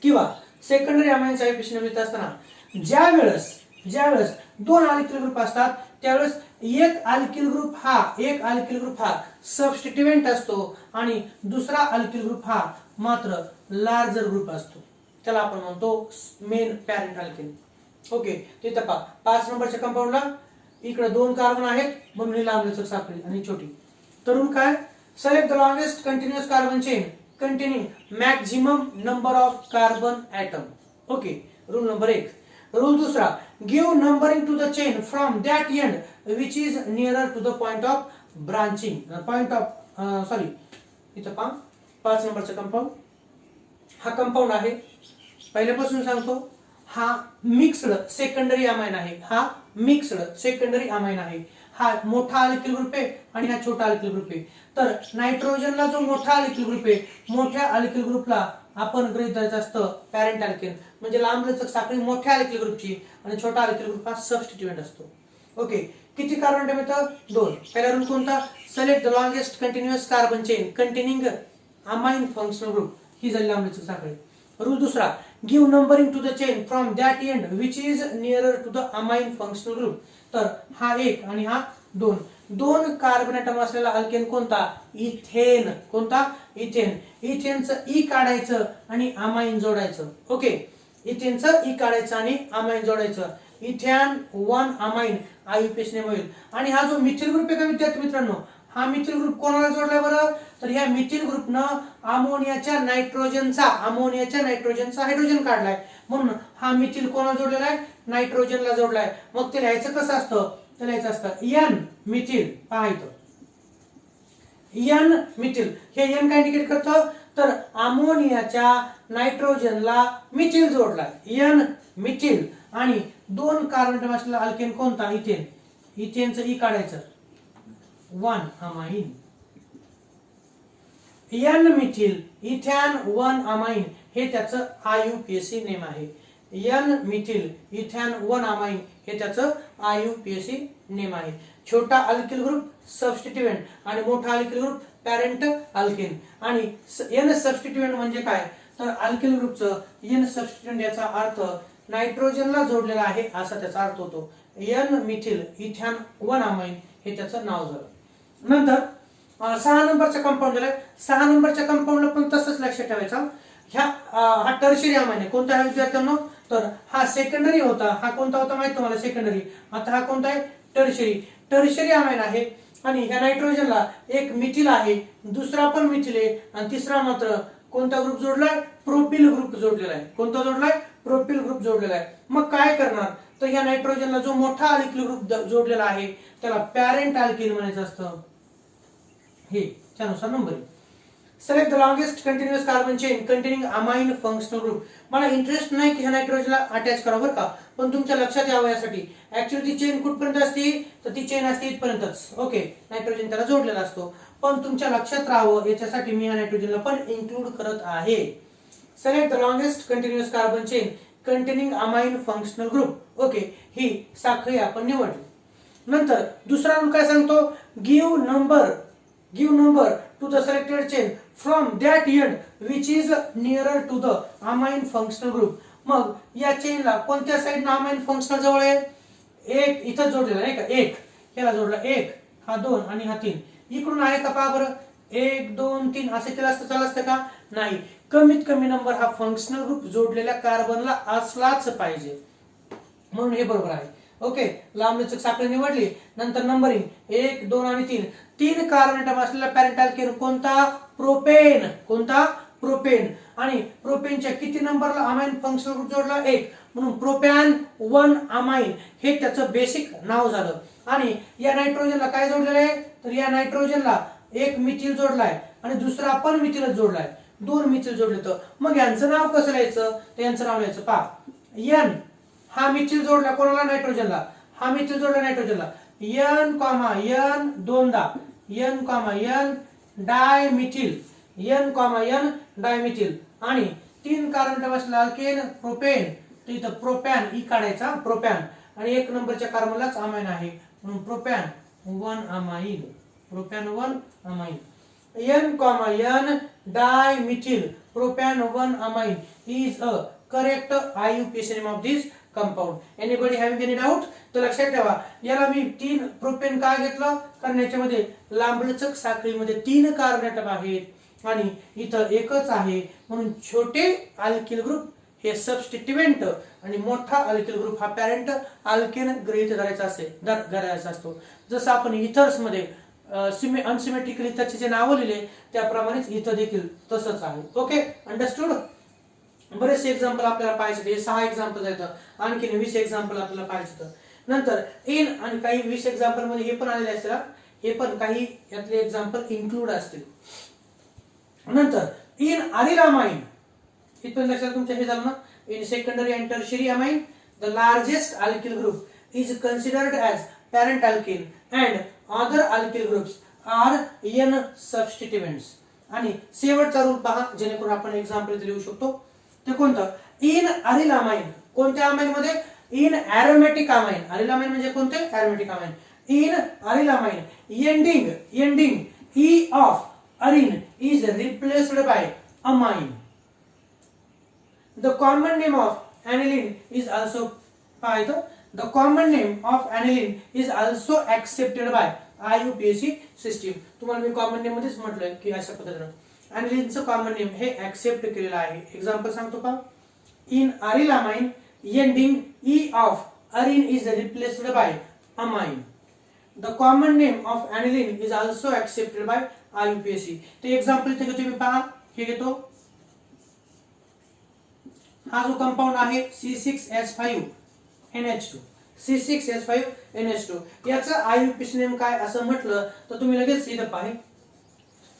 किंवा सेकंडरी अमाइन्स आययुपीएसी निर्मित असताना ज्यावेळेस दोन अल्किल ग्रुप असतात त्यावेळेस एक अल्किल ग्रुप हा सबस्टिट्युएंट असतो आणि दुसरा अल्किल ग्रुप हा मात्र लार्जर ग्रुप असतो, त्याला आपण म्हणतो मेन पॅरेंट अल्केन. ओके, तिथे पहा 5 नंबरच्या कंपाऊंडला इकडे 2 कार्बन आहेत म्हणून ही लांबलचक साखळी आणि छोटी. तरुण काय, select the longest continuous carbon chain containing maximum number of carbon atom. Okay, rule number 1. Rule दुसरा, give numbering to the chain from that end which is nearer to the point of branching. इथं पहा 5 नंबरचा compound, हा compound आहे पहिल्यापासून सांगतो, हा mixed secondary amine आहे. हा मोठा अल्किल ग्रुप आहे आणि हा छोटा अल्किल ग्रुप आहे. तर नायट्रोजनला जो मोठा अल्किल ग्रुप आहे, मोठ्या अल्किल ग्रुपला आपण गृहीत धरायचं असतं पॅरेंट अल्केन, म्हणजे लांबलचक साखळी मोठ्या अल्किल ग्रुपची आणि छोटा अल्किल ग्रुप हा सबस्टिट्युएंट असतो. ओके, किती कार्बन ॲटम येतं? 2. पहिला रूल कोणता? Select the longest continuous carbon chain containing amine functional group, ही झाली लांबलचक साखळी. रूल दुसरा, give numbering to the chain from that end which is nearer to the amine functional group. तर हा 1 आणि हा 2. 2 कार्बन ॲटम असलेला अल्केन कोणता? इथेन. कोणता? इथेन. इथेनचं ई काढायचं आणि अमाइन जोडायचं. ओके, इथेनचं ई काढायचं आणि अमाइन जोडायचं. इथेन 1 अमाइन आययुपीएसी होईल. आणि हा जो मिथिल ग्रुप आहे का विद्यार्थी मित्रांनो, हा मिथिल ग्रुप कोणाला जोडलाय बरं? तर ह्या मिथिल ग्रुपनं अमोनियाच्या नायट्रोजनचा हायड्रोजन काढलाय, म्हणून हा मिथिल कोणाला जोडलेला आहे? नायट्रोजनला जोडलाय. मग ते लिहायचं कसं असतं? ते लिहायचं असतं एन मिथिल. पहा इथं एन मिथिल, हे एन काय इंडिकेट करतं? तर अमोनियाच्या नायट्रोजनला मिथिल जोडलाय, एन मिथिल. आणि 2 कार्बन ॲटम असलेला अल्केन कोणता? इथेन. इथेनचं ई काढायचं 1 amine. N methyl ethane 1 amine हे त्याचं आययुपीएसी नेम आहे. एन मिथिल इथॅन 1 अमाइन हे त्याचं आययुपीएसी नेम आहे. छोटा अल्किल ग्रुप सबस्टिट्युएंट आणि मोठा अल्किल ग्रुप पॅरेंट अल्केन. आणि एन सबस्टिट्युएंट म्हणजे काय? तर अल्किल ग्रुपचं एन सबस्टिट्युएंट याचा अर्थ नायट्रोजनला जोडलेला आहे असा त्याचा अर्थ होतो. एन मिथिल इथॅन 1 अमाइन हे त्याचं नाव झालं. नंतर 6 नंबरचा कंपाऊंड दिलाय. 6 नंबरच्या कंपाऊंडला पण तसंच लक्षात ठेवायचं. हा टर्शियरी अमाइन आहे. कोणता आहे विद्यार्थ्यांनो? तर हा सेकंडरी होता. हा कोणता होता माहिती तुम्हाला? सेकंडरी. आता हा कोणता आहे? टर्शियरी अमाइन आहे. आणि ह्या नायट्रोजनला एक मिथिल आहे, दुसरा पण मिथिल आहे आणि तिसरा मात्र कोणता ग्रुप जोडलाय? प्रोपिल ग्रुप जोडलेला आहे. कोणता जोडलाय? प्रोपिल ग्रुप जोडलेला आहे. मग काय करणार? तर ह्या नायट्रोजनला जो मोठा अल्किल ग्रुप जोडलेला आहे त्याला पॅरेंट अल्केन म्हणायचं असतं. हे त्यानुसार numbering. Select the longest continuous carbon chain containing amine functional group. मला इंटरेस्ट नाही की ह्या नायट्रोजनला अटॅच करा बरं का, पण तुमच्या लक्षात यावं यासाठी. ऍक्च्युअली ती चेन कुठपर्यंत असते? तर ती चेन असते इथपर्यंतच. ओके, नायट्रोजन त्याला जोडलेला असतो. पण तुमच्या लक्षात राहावं याच्यासाठी मी ह्या नायट्रोजनला पण इन्क्लूड करत आहे. Select the longest continuous carbon chain containing amine functional group. Okay, ही साखळी आपण निवडली. नंतर दुसरा रूल काय सांगतो? Give number to the selected chain from that end which is nearer to the amine functional group. मग या चेनला कोणत्या साईडनं अमाइन फंक्शनल जवळ आहे? 1 इथं जोडलेला नाही का? 1 ह्याला जोडला, 1 हा 2 आणि हा 3 इकडून आहे का? पहा बरं, 1 2 3 असं केलं असतं चाललं असतं का? नाही. कमीत कमी नंबर हा फंक्शनल ग्रुप जोडलेल्या कार्बनला असलाच पाहिजे, म्हणून हे बरोबर आहे. ओके, लांबलचक साखळी निवडली. नंतर नंबरिंग 1 2 आणि 3. 3 कार्बन ॲटम असलेला पॅरेंट अल्केन कोणता? प्रोपेन. कोणता? प्रोपेन. आणि प्रोपेनच्या किती नंबरला अमाइन फंक्शनल ग्रुप जोडला? 1, म्हणून प्रोपॅन 1 अमाइन हे त्याचं बेसिक नाव झालं. आणि या नायट्रोजनला काय जोडलेलं आहे? तर या नायट्रोजनला एक मिथिल जोडलाय आणि दुसरा पण मिथिलच जोडलाय, 2 मिथिल जोडले. तर मग यांचं नाव कसं लिहायचं? तर यांचं नाव लिहायचं पहा, एन हा मिथिल जोडला कोणाला? नायट्रोजनला. हा मिथिल जोडला नायट्रोजनला. एन कॉमा एन दोनदा, N comma N dimethyl, N comma N dimethyl. आणि 3 कार्बन ॲटम असलेला अल्केन प्रोपेन, तर इथं प्रोपॅन ई काढायचा, प्रोपॅन. आणि 1 नंबरच्या कार्बनलाच अमाइन आहे म्हणून propan 1 amine. Propan 1 amine. N comma N dimethyl propan 1 amine is a correct IUPAC name of this compound. Anybody having any doubt? तर लक्षात ठेवा, याला मी 3 प्रोपेन का घेतलं, कारण याच्यामध्ये लांबलचक साखळीमध्ये 3 कार्बन ॲटम आहेत आणि इथं एकच आहे, म्हणून छोटे अल्किल ग्रुप हे सबस्टिट्युएंट आणि मोठा अल्किल ग्रुप हा पॅरेंट अल्केन गृहीत धरायचा असतो. जसं आपण इथर्स मध्ये अनसिमेट्रिकल इथरचे जे नाव लिहिले त्याप्रमाणेच इथं देखील तसंच आहे. Okay, understood. बरेचसे एक्झाम्पल आपल्याला पाहायचे, 6 एक्झाम्पल आहेत, आणखी 20 एक्झाम्पल आपल्याला पाहायचे. नंतर इन आणि काही 20 एक्झाम्पल मध्ये हे पण आलेले असतील, हे पण काही यातले एक्झाम्पल इन्क्लूड असतील. नंतर इन अरिलामाइन, इथपर्यंत लक्षात तुमच्या हे झालं ना. In secondary and tertiary amine the largest alkyl group is considered as parent alkane and other alkyl groups are N substituents. आणि शेवटचा रूल पहा, जेणेकरून आपण एक्झाम्पल लिहू शकतो. ते कोणतं? In arylamine. कोणत्या अमाइन मध्ये? In aromatic amine. अरिलामाइन म्हणजे कोणते? Aromatic amine. In arylamine ending e of arene is replaced by amine. The common name of aniline is also the common name of aniline is also accepted by IUPAC system. तुम्हाला मी common name मध्येच म्हटलंय की अशा पद्धतीने aniline common name हे accept केलेलं आहे. Example सांगतो पहा. In arylamine ending e of arine is replaced by amine. The common name of aniline is also accepted by IUPAC. ते एक्झाम्पल इथे घेतो मी, पहा. हे घेतो, हा जो कंपाऊंड आहे C6H5NH2, C6H5NH2, याचा IUPAC नेम काय असं म्हटलं तर तुम्ही लगेच इथं पहा,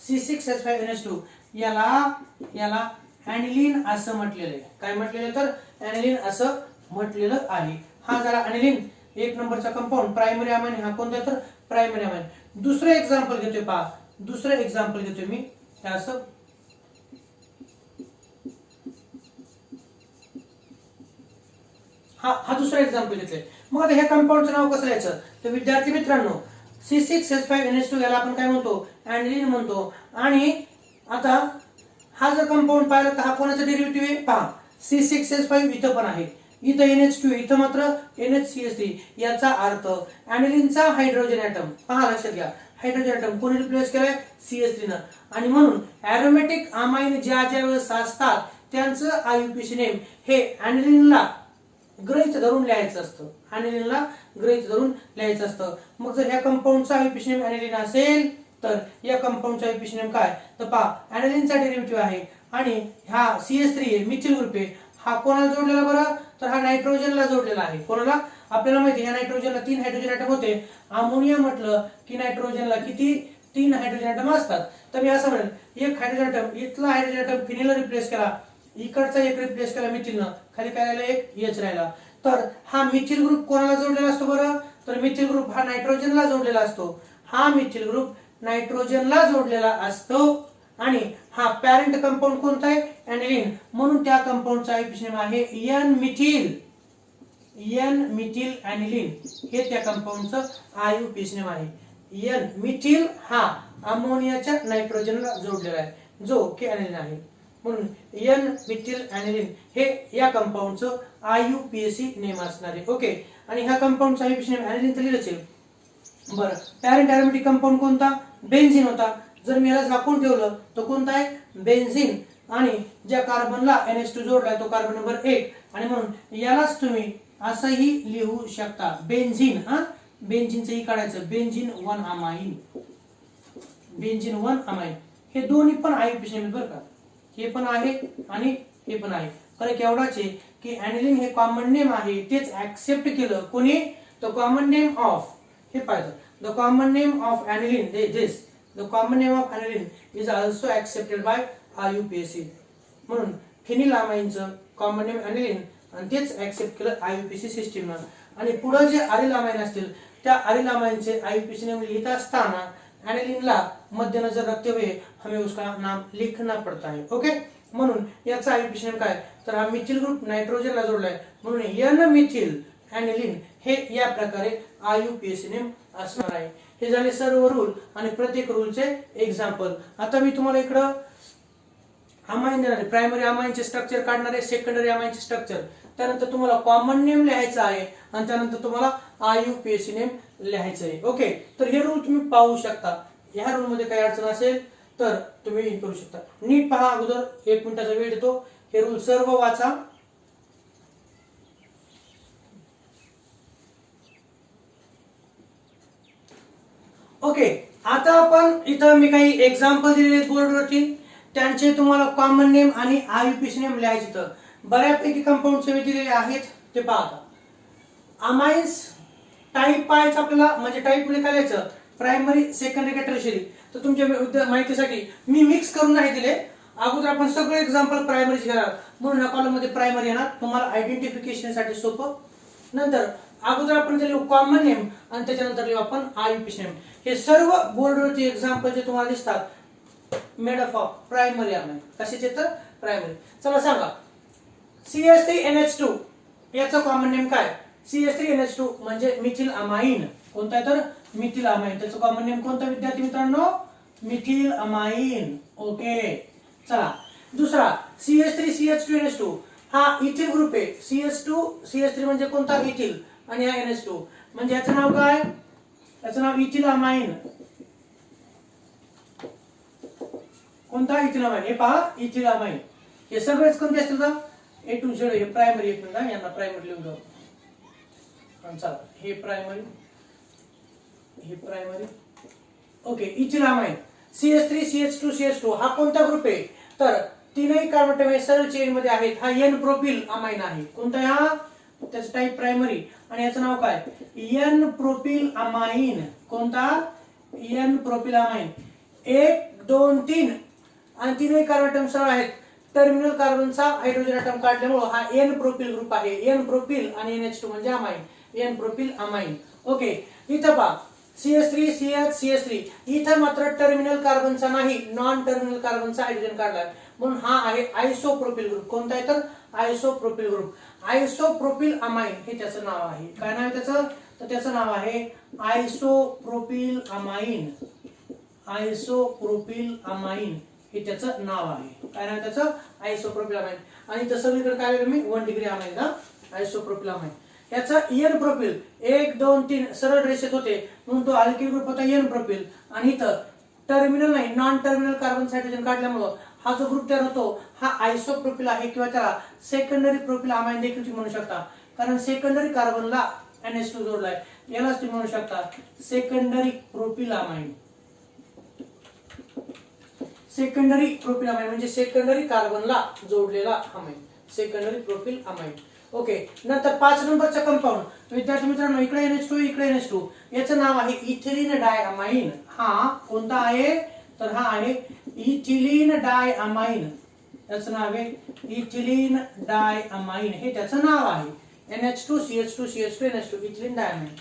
C6H5NH2 याला ॲनिलीन असं म्हटलेलं आहे. काय म्हटलेलं तर ॲनिलीन असं म्हटलेलं आहे. हा जरा ॲनिलीन 1 नंबरचा कंपाऊंड प्रायमरी अमाइन. हा कोणता तर प्रायमरी अमाइन. दुसरं एक्झाम्पल घेतोय पहा, दुसरं एक्झाम्पल घेतोय मी असं. हा दुसरा एक्झाम्पल घेतलंय. मग आता ह्या कंपाऊंडचं नाव कसं लिहायचं तर विद्यार्थी मित्रांनो, C6H5NH2 याला आपण काय म्हणतो? ॲनिलीन म्हणतो. आणि आता हा जर कंपाऊंड पाहिला तर हा कोणाचा डेरिव्हेटिव्ह आहे? पहा, C6H5 इथं पण आहे, इथं NH2, इथं मात्र NHCH3. याचा अर्थ ॲनिलीनचा हायड्रोजन ॲटम, पहा लक्षात घ्या, हायड्रोजन ॲटम कोणी रिप्लेस केलाय? CH3 न. आणि म्हणून एरोमॅटिक अमाइन ज्या वेळेस असतात त्यांचं IUPAC नेम हे ॲनिलीनला गृहीत धरून लिहायचं असतं. ॲनिलीनला गृहीत धरून लिहायचं असतं. मग जर ह्या कंपाऊंडचा IUPAC नेम ॲनिलीन असेल तर या कंपाऊंडचा IUPAC नेम काय तर पहा, ॲनिलीनचा डेरिव्हेटिव्ह आहे आणि हा CH3 आहे, मिथिल ग्रुप आहे. हा कोणाला जोडलेला बरं तर हा नायट्रोजनला जोडलेला आहे. कोणाला? आपल्याला माहिती आहे या नायट्रोजनला 3 हायड्रोजन ॲटम होते. अमोनिया म्हटलं की नायट्रोजनला किती? 3 हायड्रोजन ॲटम असतात. तर मी असं म्हणेन, एक हायड्रोजन ॲटम, इथला हायड्रोजन ॲटम फिनिलला रिप्लेस केला, इकडचा एक रिप्लेस केला मिथिलनं, खाली काय राहिला? एक H राहिला. तर हा मिथिल ग्रुप कोणाला जोडलेला असतो बरं तर मिथिल ग्रुप हा नायट्रोजनला जोडलेला असतो. हा मिथिल ग्रुप नायट्रोजनला जोडलेला असतो आणि हा पॅरेंट कंपाऊंड कोणता आहे? ॲनिलीन. म्हणून त्या कंपाऊंडचा IUPAC नेम आहे N मिथिल ॲनिलीन. हे त्या कंपाऊंडचं IUPAC नेम आहे. N मिथिल हा अमोनियाच्या नायट्रोजनला जोडलेला आहे जो की ॲनिलीन आहे. म्हणून N मिथिल ॲनिलीन हे या कंपाऊंडचं IUPAC नेम असणार आहे. ओके, आणि ह्या कंपाऊंडचा IUPAC नेम ॲनिलीन तर लिहिलंच आहे. बरं, पॅरेंट एरोमॅटिक कंपाऊंड कोणता? बेन्झीन होता. जर मी याला झाकून ठेवलं तर कोणता आहे? बेन्झीन. आणि ज्या कार्बनला NH2 जोडलाय तो कार्बन नंबर 1, आणि म्हणून यालाच तुम्ही असंही लिहू शकता, बेन्झीन. बेन्झीनचं ही काढायचं, बेन्झीन 1 अमाइन. बेन्झीन 1 अमाइन हे दोन्ही पण IUPAC नेम बरं का, हे पण आहे आणि हे पण आहे. फरक एवढाच आहे की ॲनिलीन हे कॉमन नेम आहे, तेच ऍक्सेप्ट केलं कोणी? द कॉमन नेम ऑफ, हे पाहिजे, the common name of aniline this, the common name of aniline is also accepted by IUPAC. म्हणून फिनिलअमाइनचं कॉमन नेम ॲनिलीन आणि तेच ऍक्सेप्ट केलं IUPAC सिस्टीमनं. आणि पुढे जे अरिलामाइन असतील त्या अरिलामाइनचे IUPAC नेम लिहित असताना ॲनिलीनला मद्देनजर रखते हुए हमें उसका नाम लिखना पड़ता है. ओके, म्हणून याचा IUPAC नेम काय तर हा मिथिल ग्रुप नायट्रोजनला जोडलाय म्हणून N मिथिल ॲनिलीन हे या प्रकारे IUPAC नेम असणार आहे. हे झाले सर्व रूल आणि प्रत्येक रूलचे एक्झाम्पल. आता मी तुम्हाला इकडं अमाइन देणारे, प्रायमरी अमाइनचे स्ट्रक्चर काढणारे, सेकंडरी अमाइनचे स्ट्रक्चर, त्यानंतर तुम्हाला कॉमन नेम लिहायचा आहे आणि त्यानंतर तुम्हाला IUPAC नेम लिहायचं आहे. ओके, तर हे रूल तुम्ही पाहू शकता. ह्या रूल मध्ये काही अडचण असेल तर तुम्ही हे करू शकता. नीट पहा, अगोदर 1 मिनिटाचा वेळ देतो, हे रूल सर्व वाचा. ओके, आता आपण इथं मी काही एक्झाम्पल दिलेले आहेत बोर्डवरती, त्यांचे तुम्हाला कॉमन नेम आणि IUPAC नेम लिहायचे. तर बऱ्यापैकी कंपाऊंड मी दिलेले आहेत ते पहा. अमाइन्स टाईप पाहायचं आपल्याला, म्हणजे टाईप मध्ये काय लिहायचं, प्रायमरी, सेकंडरी का टर्शियरी. तर तुमच्या माहितीसाठी मी मिक्स करून नाही दिले. अगोदर आपण सगळे एक्झाम्पल प्रायमरी घेणार, म्हणून या कॉलम मध्ये प्रायमरी येणार तुम्हाला आयडेंटिफिकेशन साठी सोपं. नंतर अगोदर आपण लिहू कॉमन नेम आणि त्याच्यानंतर लिहू आपण IUPAC नेम. हे सर्व बोर्डवरती एक्झाम्पल जे तुम्हाला दिसतात made up of primary amine. कशाचे तर प्रायमरी. चला सांगा, CH3NH2 याचा कॉमन नेम काय? CH3NH2 म्हणजे मिथिल अमाइन. कोणता आहे तर मिथिल अमाइन. त्याचं कॉमन नेम कोणता विद्यार्थी मित्रांनो? Methyl amine. ओके, चला दुसरा CH3CH2NH2 हा इथिल ग्रुप आहे. CH3 म्हणजे कोणता? इथिल. आणि हा NH2 म्हणजे याचं नाव काय? याचं नाव इथिल अमाइन. कोणता? Ethyl amine. हे पहा, इथिल अमाइन. हे सगळेच कोणते असतील का? A to Z. हे प्रायमरी. एक मिनिट, यांना प्रायमरी लिहून जाऊ. चला, हे प्रायमरी, हे primary. Okay, ethyl amine. CH3CH2CH2 हा कोणता ग्रुप आहे? तर तीनही कार्बन सरळ चेन मध्ये आहेत. हा N प्रोपिल अमाइन आहे. कोणता आहे हा? त्याचं टाईप प्रायमरी. आणि याचं नाव काय? N propyl amine. कोणता? N propyl amine. 1 2 3 आणि तीनही कार्बन सरळ आहेत. टर्मिनल कार्बनचा हायड्रोजन ॲटम काढल्यामुळे हा N प्रोपिल ग्रुप आहे. N प्रोपिल आणि NH2 म्हणजे amine. N propyl amine. Okay, इथं पहा CH3CH3 इथं मात्र टर्मिनल कार्बनचा नाही, नॉन टर्मिनल कार्बनचा हायड्रोजन काढलाय, म्हणून हा आहे आयसोप्रोपिल ग्रुप. कोणता आहे तर आयसोप्रोपिल ग्रुप. आयसोप्रोपिल अमाइन हे त्याचं नाव आहे. काय नाव आहे त्याचं? तर त्याचं नाव आहे आयसोप्रोपिल अमाइन. आयसोप्रोपिल अमाइन हे त्याचं नाव आहे. काय नाव त्याचं? Isopropyl amine. आणि इथं सगळीकडे काय लिहिलं मी? 1 डिग्री अमाइन. का आयसोप्रोपिल अमाइन. याचा N प्रोपिल 1 2 3 सरळ रेषेत होते, म्हणून तो अल्किल ग्रुप होता N प्रोपिल. आणि इथं टर्मिनल नाही, नॉन टर्मिनल कार्बन हायड्रोजन काढल्यामुळं हा जो ग्रुप तयार होतो हा आयसोप्रोपिल आहे, किंवा त्याला सेकंडरी प्रोपिल अमाइन देखील तुम्ही म्हणू शकता. कारण सेकंडरी कार्बनला NH2 जोडलाय, यालाच तुम्ही म्हणू शकता secondary propyl amine. Secondary propyl amine म्हणजे सेकंडरी कार्बनला जोडलेला amine, secondary propyl amine. Okay, नंतर 5 नंबरचा कंपाऊंड विद्यार्थी मित्रांनो, इकडे NH2 इकडे NH2, याचं नाव आहे इथिलीन डायअमाइन. हा कोणता आहे? तर हा आहे इथिलीन डायअमाइन. याचं नाव आहे इथिलीन डायअमाइन. हे त्याचं नाव आहे. NH2 CH2 CH2 NH2 ethylene diamine.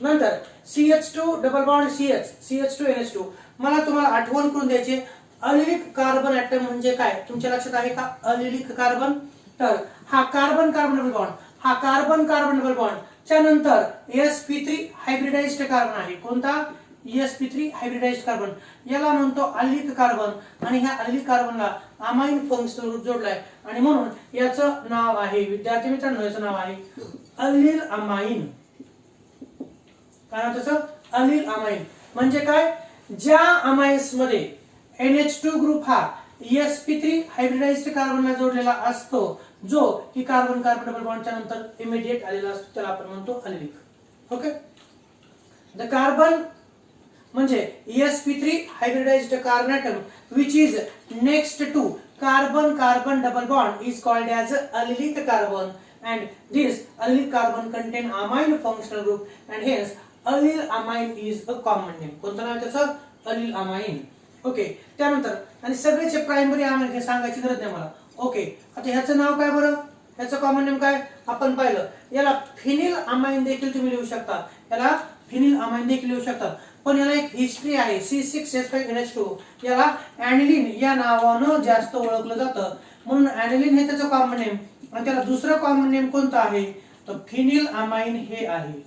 नंतर CH2 double bond CH CH2 NH2. मला तुम्हाला आठवण करून द्यायची, अलिलिक कार्बन ऍटम म्हणजे काय? तुमच्या लक्षात आहे का? अलिलिक कार्बन. तर हा कार्बन कार्बन डबल बॉन्ड, हा कार्बन कार्बन डबल बॉन्ड च्या नंतर sp3 हायब्रिडाइज्ड कार्बन आहे. कोणता? sp3 hybridised carbon. याला म्हणतो अलिलिक कार्बन. आणि ह्या अलिलिक कार्बनला अमाइन फंक्शनल ग्रुप जोडलाय, आणि म्हणून याचं नाव आहे विद्यार्थी मित्रांनो, याचं नाव आहे अलिल अमाइन. काय नाव त्याचं? अलिल अमाइन. म्हणजे काय? ज्या अमाइन्स मध्ये NH2 ग्रुप हा sp3 हायब्रिडाइज्ड कार्बनला जोडलेला असतो, जो की कार्बन कार्बन डबल बॉन्डच्या नंतर इमिडिएट आलेला असतो, त्याला आपण म्हणतो अलिलिक. ओके, द कार्बन म्हणजे sp3 hybridised carbon atom which is next to carbon carbon double bond is called as allylic carbon, and this allylic carbon contain amine functional group, and hence allyl amine is a common name. कोणतं नाव त्याचं? अलिल amine. Okay, त्यानंतर आणि सगळेचे primary amine हे सांगायची गरज नाही मला. Okay, आता ह्याचं नाव काय बरं? ह्याचं कॉमन नेम काय? आपण पाहिलं, याला फिनिल अमाइन देखील तुम्ही लिहू शकता. याला फिनिल अमाइन देखील लिहू शकता. पण याला एक हिस्ट्री आहे. C6H5NH2 याला ॲनिलीन या नावानं जास्त ओळखलं जातं, म्हणून ॲनिलीन हे त्याचं कॉमन नेम. आणि त्याला दुसरं कॉमन नेम कोणतं आहे? तर फिनिल अमाइन हे आहे.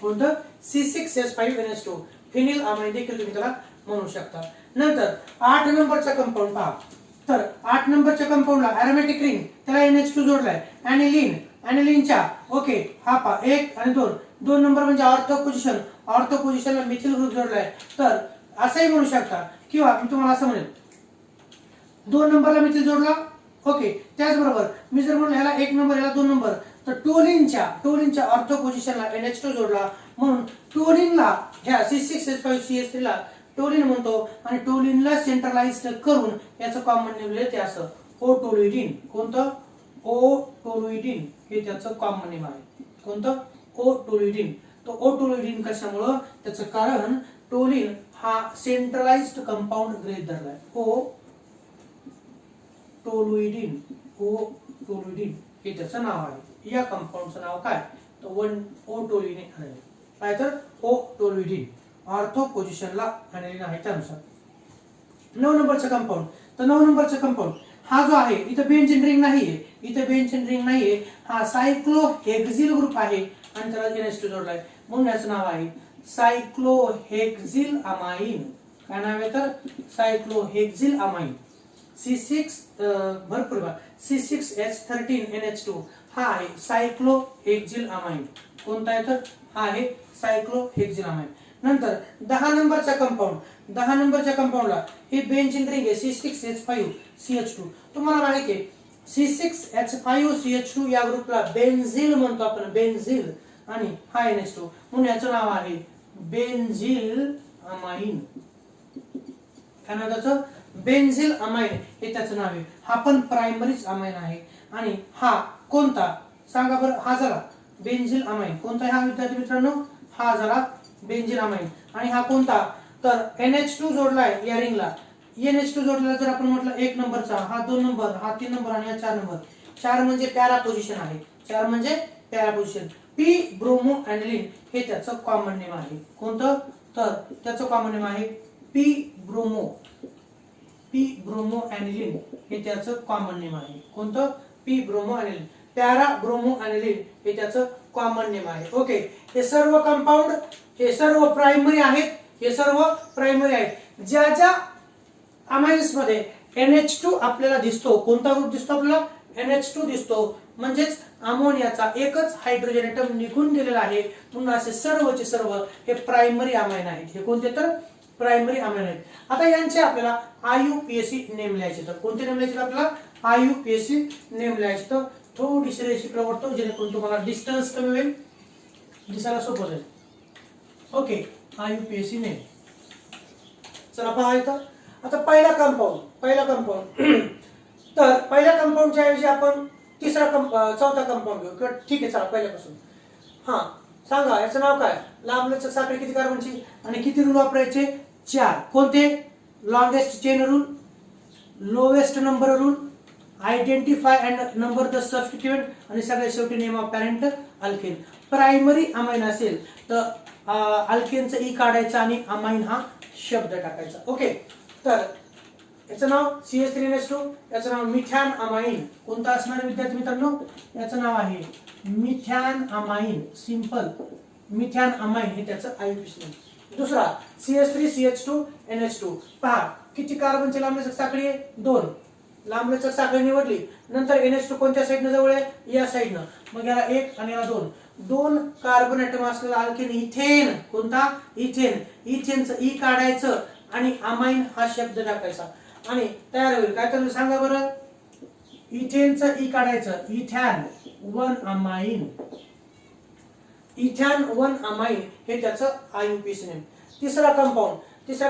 कोणतं? C6H5NH2 फिनिल अमाइन देखील तुम्ही त्याला म्हणू शकता. नंतर 8 नंबरचा कंपाऊंड पहा. तर 8 नंबरच्या कंपाऊंडला अरोमॅटिक रिंग, त्याला NH2 जोडलाय. ॲनिलीन, ॲनिलीनच्या ओके हा पा 1 आणि 2, 2 नंबर म्हणजे ऑर्थो पोझिशन, ऑर्थो पोझिशनला मिथिल ग्रुप जोडलाय. तर असंही म्हणू शकता किंवा मी तुम्हाला असं म्हणेन 2 नंबरला मिथिल जोडला. ओके, त्याचबरोबर मी जर म्हणलं ह्याला 1 नंबर ह्याला 2 नंबर, तर टोलिनच्या ऑर्थो पोझिशनला NH2 जोडला, म्हणून टोलिनला ह्या C6H5CH3 ला टोलिन म्हणतो. आणि टोलिनला सेंट्रलाइज्ड करून याचं कॉमन नेम लिहिलं ते असं ओ टोलुइडिन. कोणतं? ओ टोलुइडिन हे त्याचं कॉमन नेम आहे. कोणतं? ओ टोलुइडिन. तो ओ टोलुइडिन कशामुळं? त्याचं कारण टोलिन हा सेंट्रलाइज्ड कंपाऊंड गृहीत धरलाय. ओ टोलुइडिन, ओ टोलुइडिन हे त्याचं नाव आहे. या कंपाऊंडचं नाव काय? तर ओ टोलुइडिन आहे. काय तर ओ टोलुइडिन ऑर्थो पोझिशनला ॲनिलीन आहे त्यानुसार. 9 नंबरचं कंपाऊंड. तर 9 नंबरचं कंपाऊंड हा जो आहे इथं बेंझिन रिंग नाहीये, इथं बेंझिन रिंग नाहीये, हा सायक्लोहेक्सिल ग्रुप आहे आणि त्याला NH2 जोडलाय, म्हणून याचं नाव आहे सायक्लोहेक्सिल अमाइन. काय नाव आहे? तर सायक्लोहेक्सिल अमाइन. C6 भरपूर बघा, C6H13NH2 हा आहे सायक्लोहेक्सिल अमाइन. कोणता आहे? तर हा आहे सायक्लोहेक्सिल अमाइन. नंतर 10 नंबरचा कंपाऊंड, 10 नंबरच्या कंपाऊंडला हे बेंझिन रिंग आहे C6H5CH2. तुम्हाला माहिती आहे C6H5CH2 या ग्रुपला बेन्झिल म्हणतो आपण, बेन्झिल, आणि हा NH2, म्हणून याचं नाव आहे बेन्झिल अमाइन. काय नाव त्याचं? बेन्झिल अमाइन हे त्याचं नाव आहे. हा पण प्रायमरीच अमाइन आहे. आणि हा कोणता सांगा बरं? हा झाला बेन्झिल अमाइन. कोणता हा विद्यार्थी मित्रांनो? हा झाला बेन्झिल अमाइन. आणि हा कोणता? तर NH2 जोडलाय या रिंगला. NH2 जोडलेला जर आपण म्हटलं 1 नंबरचा, हा 2 नंबर, हा 3 नंबर आणि हा 4 नंबर. 4 म्हणजे पॅरा पोझिशन आहे. 4 म्हणजे para position. P bromo aniline हे त्याचं कॉमन नेम आहे. कोणतं? तर त्याचं कॉमन नेम आहे पी ब्रोमो ॲनिलीन हे त्याचं कॉमन नेम आहे. कोणतं? P bromo aniline. Para bromo aniline हे त्याचं कॉमन नेम आहे. ओके, हे सर्व कंपाऊंड हे सर्व प्रायमरी आहेत. हे सर्व प्रायमरी आहेत. ज्या ज्या अमाइन्स मध्ये NH2 आपल्याला दिसतो, कोणता ग्रुप दिसतो आपल्याला? NH2 दिसतो, म्हणजेच अमोनियाचा एकच हायड्रोजन ॲटम निघून गेलेला आहे, म्हणून असे सर्वचे सर्व हे प्रायमरी अमाइन आहेत. हे कोणते? तर प्रायमरी अमाइन आहेत. आता यांचे आपल्याला IUPAC नेम लिहायचे. तर कोणते नेम लिहायचे आपल्याला? IUPAC नेम लिहायचे. तर थोडीशी रेषी प्रवरतो जेणेकरून तुम्हाला डिस्टन्स कमी होईल, दिसायला सोपं जाईल. Okay, IUPAC name. चला पहा इथं. आता पहिला कंपाऊंड तर पहिल्या कंपाऊंडच्या ऐवजी आपण चौथा कंपाऊंड घेऊ किंवा ठीक आहे चला पहिल्यापासून. हा सांगा याचं नाव काय? लांबलचक साखळी किती कार्बनची आणि किती रूल वापरायचे? 4. कोणते? Longest chain rule, lowest number rule, identify and number the substituent, आणि सगळ्यात शेवटी name of parent alkane. Primary amine असेल तर अल्केनचं ई काढायचं आणि अमाइन हा शब्द टाकायचा. ओके, तर याचं नाव CH3NH2, याचं नाव मिथॅन अमाइन. कोणता असणार विद्यार्थी मित्रांनो? याचं नाव आहे मिथॅन अमाइन. सिंपल मिथॅन अमाइन हे त्याचं IUPAC नेम. दुसरा CH3CH2NH2. पहा किती कार्बनची लांबलचक साखळी आहे? 2. लांबलचक साखळी निवडली, नंतर NH2 कोणत्या साईडनं जवळ आहे? या साईडनं. मग याला 1 आणि याला 2. 2 कार्बन ॲटम असलेला अल्केन इथेन. कोणता? इथेन. इथेनचं ई काढायचं आणि अमाइन हा शब्द टाकायचा आणि तयार होईल. काय तर सांगा बरं? इथेनचं ई काढायचं, इथॅन 1 अमाइन. इथॅन 1 अमाइन हे त्याचं IUPAC नेम. तिसरा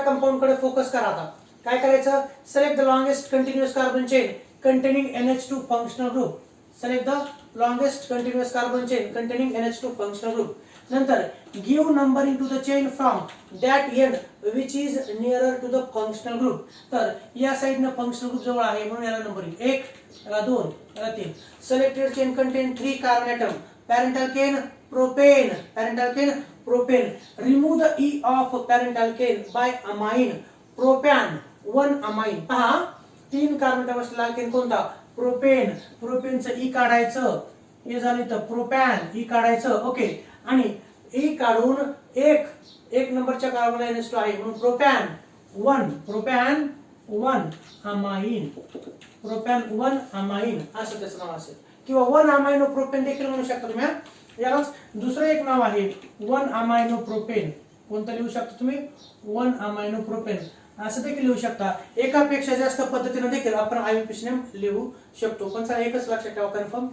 कंपाऊंड कडे फोकस करा. आता काय करायचं? Select the longest continuous carbon chain containing NH2 functional group. Select the longest continuous carbon chain containing NH2 functional group. नंतर give numbering to the chain from that end which is nearer to the functional group. तर या साईडनं functional group जवळ आहे म्हणून याला numbering 1, याला 2, याला 3. Selected chain contain 3 carbon atom. Parent alkane propane. Remove the e of parent alkane by amine propan 1 amine. पहा 3 कार्बन ॲटम असलेला अल्केन कोणता? प्रोपेनचं ई काढायचं. हे झालं तर प्रोपॅन ई काढायचं. ओके, आणि ई काढून एक नंबरच्या कार्बनला NH2 आहे म्हणून propan 1 one amine, propane one amine असं त्याचं नाव असेल, किंवा वन अमाइनो प्रोपेन देखील म्हणू शकता तुम्ही. यालाच दुसरं एक नाव आहे वन अमाइनो प्रोपेन. कोणतं लिहू शकता तुम्ही? वन अमाइनो प्रोपेन असं देखील लिहू शकता. एकापेक्षा जास्त पद्धतीने देखील आपण आययुपीएसी नेम लिहू शकतो, पण चला एकच लक्षात ठेवा कन्फर्म.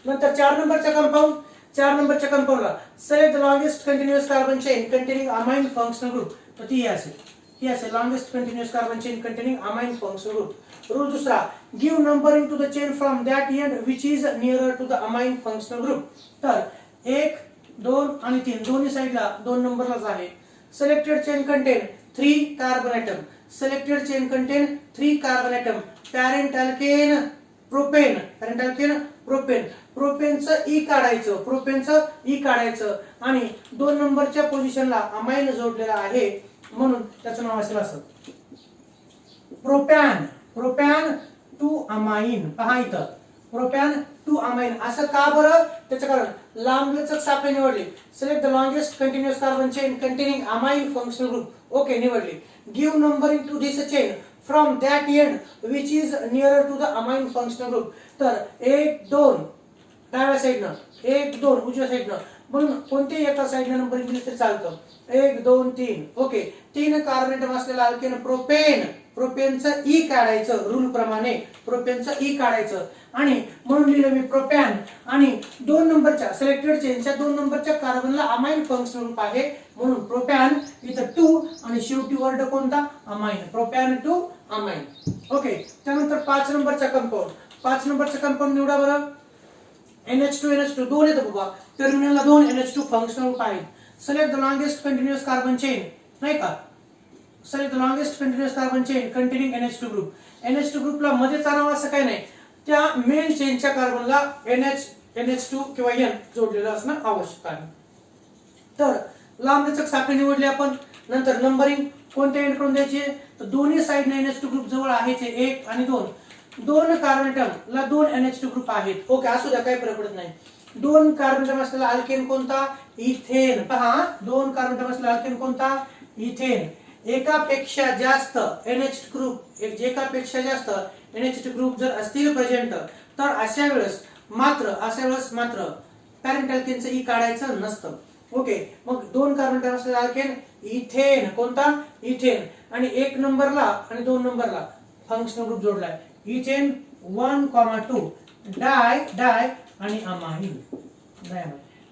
नंतर 4 नंबरचा कंपाऊंड, 4 नंबरच्या कंपाऊंडला select the longest continuous carbon chain containing amine functional group. तर ती असेल, ही असेल longest continuous carbon chain containing amine functional group. Rule दुसरा, give numbering to the chain from that end which is nearer to the amine functional group. तर 1, 2 आणि 3 दोन्ही साइडला 2 नंबरलाच आहे. Selected chain contain 3 carbon atom. Selected chain contain 3 carbon atom. Parent alkane propane, parent alkane propane. प्रोपेनचं e काढायचं, प्रोपेनचं e काढायचं आणि 2 नंबरच्या पोझिशनला अमाइन जोडलेला आहे म्हणून त्याचं नाव असेल असं प्रोपॅन, प्रोपॅन टू अमाइन. पहा इथं प्रोपॅन टू अमाइन असं का बरं? त्याचं कारण लांबलचक साखळी निवडली. Select the longest continuous carbon chain containing amine functional group. Okay निवडली. Give numbering to this chain from that end which is nearer to the amine functional group. तर 1, 2 डाव्या साईडनं, 1, 2 उजव्या साईडनं, म्हणून कोणत्याही एका साईडनं नंबरिंग दिली तरी चालतं. 1, 2, 3. ओके 3 कार्बन ॲटम असलेला अल्केन प्रोपेन. प्रोपेनचं ई काढायचं रूल प्रमाणे, प्रोपेनचं ई काढायचं आणि म्हणून लिहिलं मी प्रोपॅन. आणि 2 नंबरच्या सिलेक्टेड चेनच्या 2 नंबरच्या कार्बनला अमाइन फंक्शनल ग्रुप आहे म्हणून प्रोपॅन इथं 2 आणि शेवटी वर्ड कोणता? Amine. Propane two amine. Okay त्यानंतर 5 नंबरचा कंपाऊंड, 5 नंबरचा कंपाऊंड निवडा बरं. NH2 NH2 दोन येतं बाबा, टर्मिनलला 2 NH2 फंक्शनल ग्रुप आहेत. Select the longest continuous carbon chain, नाही का? Select the longest continuous carbon chain containing NH2 group. NH2 ग्रुपला मध्येच आणावं असं काही नाही, त्या मेन चेनच्या कार्बनला NH2 किंवा N जोडलेलं असणं आवश्यक आहे. तर लांबलचक साखळी निवडली आपण. नंतर नंबरिंग कोणत्या एंड कडून द्यायची? तर दोन्ही साइडने NH2 ग्रुप जवळ आहे ते 1 आणि 2. 2 कार्बन ॲटमला 2 NH2 ग्रुप आहेत. ओके असू द्या, काही फरक पडत नाही. 2 कार्बन ॲटम असलेला अल्केन कोणता? इथेन. पहा 2 कार्बन ॲटम असलेला अल्केन कोणता? इथेन. एकापेक्षा जास्त NH2 ग्रुप, एकापेक्षा जास्त NH2 ग्रुप जर असतील प्रेझेंट तर अशा वेळेस मात्र पॅरेंट अल्केनचं ई काढायचं नसतं. ओके मग 2 कार्बन ॲटम असलेला अल्केन इथेन. कोणता? इथेन. आणि 1 नंबरला आणि 2 नंबरला फंक्शनल ग्रुप जोडलाय. इथेन 1,2 डाय आणि अमाइन.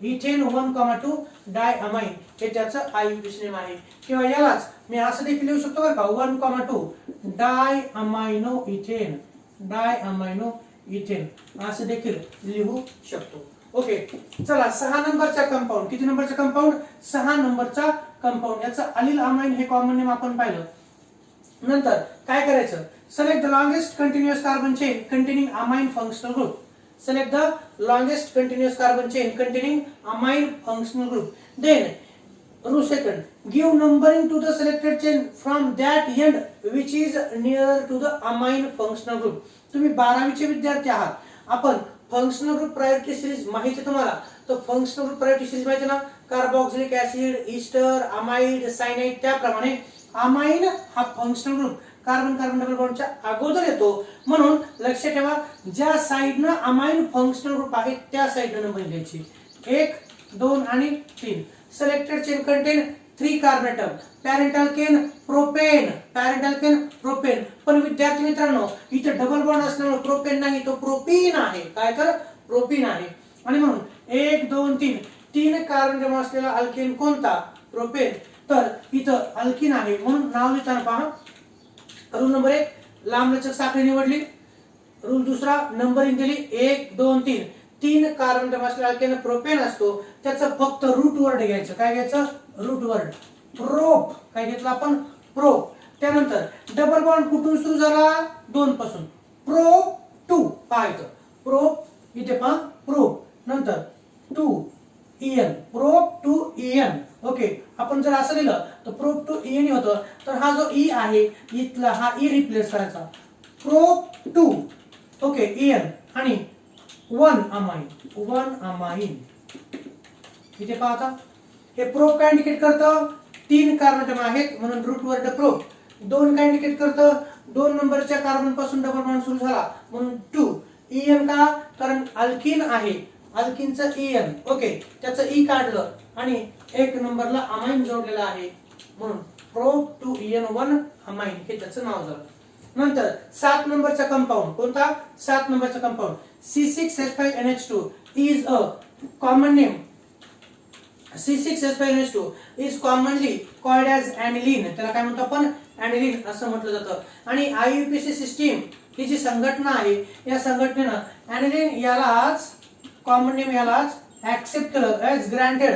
इथेन 1,2 डाय अमाइन हे त्याचं आययुपीएसी नेम आहे. किंवा यालाच मी असं देखील लिहू शकतो बरं का, 1,2 डाय अमाइनो इथेन, डाय अमाइनो इथेन असं देखील लिहू शकतो. ओके चला 6 नंबरचा कंपाऊंड. किती नंबरचा कंपाऊंड? 6 नंबरचा कंपाऊंड. याचं अलील अमाइन हे कॉमन नेम आपण पाहिलं. नंतर काय करायचं? Select the longest continuous carbon chain containing amine functional group. Select the longest continuous carbon chain containing amine functional group. Then, rule second, give numbering to the selected chain from that end which is nearer to the amine functional group. तुम्ही 12वीचे विद्यार्थी आहात. आपण functional group priority series माहिती तुम्हाला, तर functional group priority series माहिती ना? Carboxylic acid, ester, amide, cyanide. त्याप्रमाणे अमाइन हा functional group carbon carbon double बॉन्डच्या अगोदर येतो. म्हणून लक्षात ठेवा, ज्या साइडनं अमाइन फंक्शनल ग्रुप आहे त्या साइडनं नंबर घ्यायची. 1, 2 आणि 3. Selected chain contain 3 carbon atom. Parent alkane propane, parent alkane propane. पण विद्यार्थी मित्रांनो इथे डबल बॉन्ड असल्यामुळे प्रोपेन नाही, तो प्रोपीन आहे. काय तर? प्रोपीन आहे. आणि म्हणून 1, 2, 3 कार्बन ॲटम असलेला अल्केन कोणता? प्रोपेन. तर इथं अल्किन आहे म्हणून नाव लिहिताना पहा, रूल नंबर 1 लांबलचक साखळी निवडली. रूल दुसरा नंबरिंग दिली 1, 2, 3. 3 कार्बन ॲटम असलेला अल्केन प्रोपेन असतो. त्याचं फक्त रूट वर्ड घ्यायचं. काय घ्यायचं? Root word. प्रोप. काय घेतलं आपण? प्रोप. त्यानंतर डबल बॉन्ड कुठून सुरू झाला? 2 पासून. प्रोप 2 पाहायचं. प्रोप इथे पहा प्रोप. नंतर 2 EN, prop to EN. Okay आपण जर असं लिहिलं तर प्रोप टू EN होतं. तर हा जो ई आहे इथला हा ई रिप्लेस करायचा. प्रोप टू ओके EN आणि 1 अमाइन. इथे पहा आता हे प्रोप काय इंडिकेट करतं? 3 कार्बन ॲटम आहेत म्हणून रूट वर्ड प्रोप. 2 काय इंडिकेट करतं? 2 नंबरच्या कार्बन पासून डबल बॉन्ड सुरू झाला म्हणून 2. EN का, कारण अल्किन आहे, अल्किनचं EN. ओके, त्याचं E काढलं आणि 1 नंबरला अमाइन जोडलेला आहे म्हणून Pro2En1 अमाइन हे त्याचं नाव झालं. नंतर 7 नंबरचा कंपाऊंड कोणता, 7 नंबरचा compound C6H5NH2 is a common name. C6H5NH2 is commonly called as aniline. त्याला काय म्हणतो आपण, ॲनिलीन असं म्हटलं जातं. आणि IUPAC सिस्टीम ही जी संघटना आहे, या संघटनेनं ॲनिलीन यालाच कॉमन नेम यालाच ऍक्सेप्ट केलं ॲज ग्रँटेड.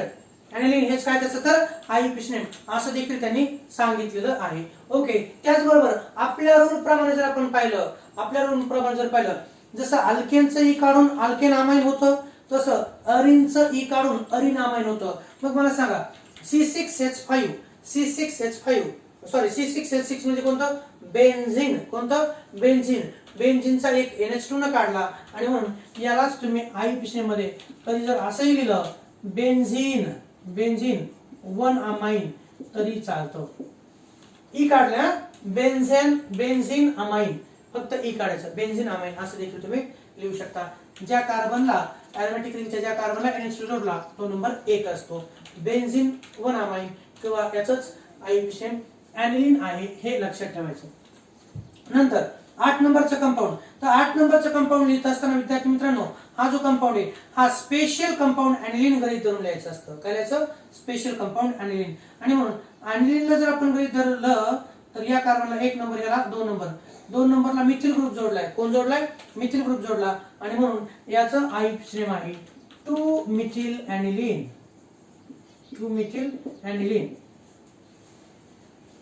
ॲनिलीन हेच काय त्याचं तर IUPAC नेम असं देखील त्यांनी सांगितलेलं आहे. ओके, त्याचबरोबर आपल्या रूल प्रमाणे जर आपण पाहिलं, जसं अल्केनचं ई काढून अल्केन अमाइन होतं, तसं अरिनचं ई काढून अरिन अमाइन होतं. मग मला सांगा C6H6 म्हणजे कोणतं, बेन्झीन. कोणतं, बेन्झीन. बेन्झीनचा एक NH2 न काढला आणि म्हणून यालाच तुम्ही IUPAC नेम मध्ये कधी जर असंही लिहिलं बेन्झीन 1 अमाइन तरी चालतं. ई काढलं, बेन्झीन अमाइन, फक्त ई काढायचं, बेन्झीन अमाइन असं देखील तुम्ही लिहू शकता. ज्या कार्बनला अरोमॅटिक रिंगच्या ज्या कार्बनला NH2 जोडला तो नंबर 1 असतो. बेन्झीन 1 अमाइन किंवा याचंच IUPAC नेम ॲनिलीन आहे हे लक्षात ठेवायचं. नंतर 8 नंबरचा कंपाऊंड. तर 8 नंबरचा कंपाऊंड लिहित असताना विद्यार्थी मित्रांनो, हा जो कंपाऊंड आहे हा स्पेशल कंपाऊंड ॲनिलीन गृहीत धरून लिहायचं असतं. काय लिहायचं, स्पेशल कंपाऊंड ॲनिलीन. आणि म्हणून ॲनिलीनला जर आपण गृहीत धरलं तर या कार्बनला 1 नंबर, याला 2 नंबर, 2 नंबरला मिथिल ग्रुप जोडलाय. कोण जोडलाय, मिथिल ग्रुप जोडला आणि म्हणून याचं IUPAC नेम आहे 2 मिथिल ॲनिलीन. 2 मिथिल ॲनिलीन.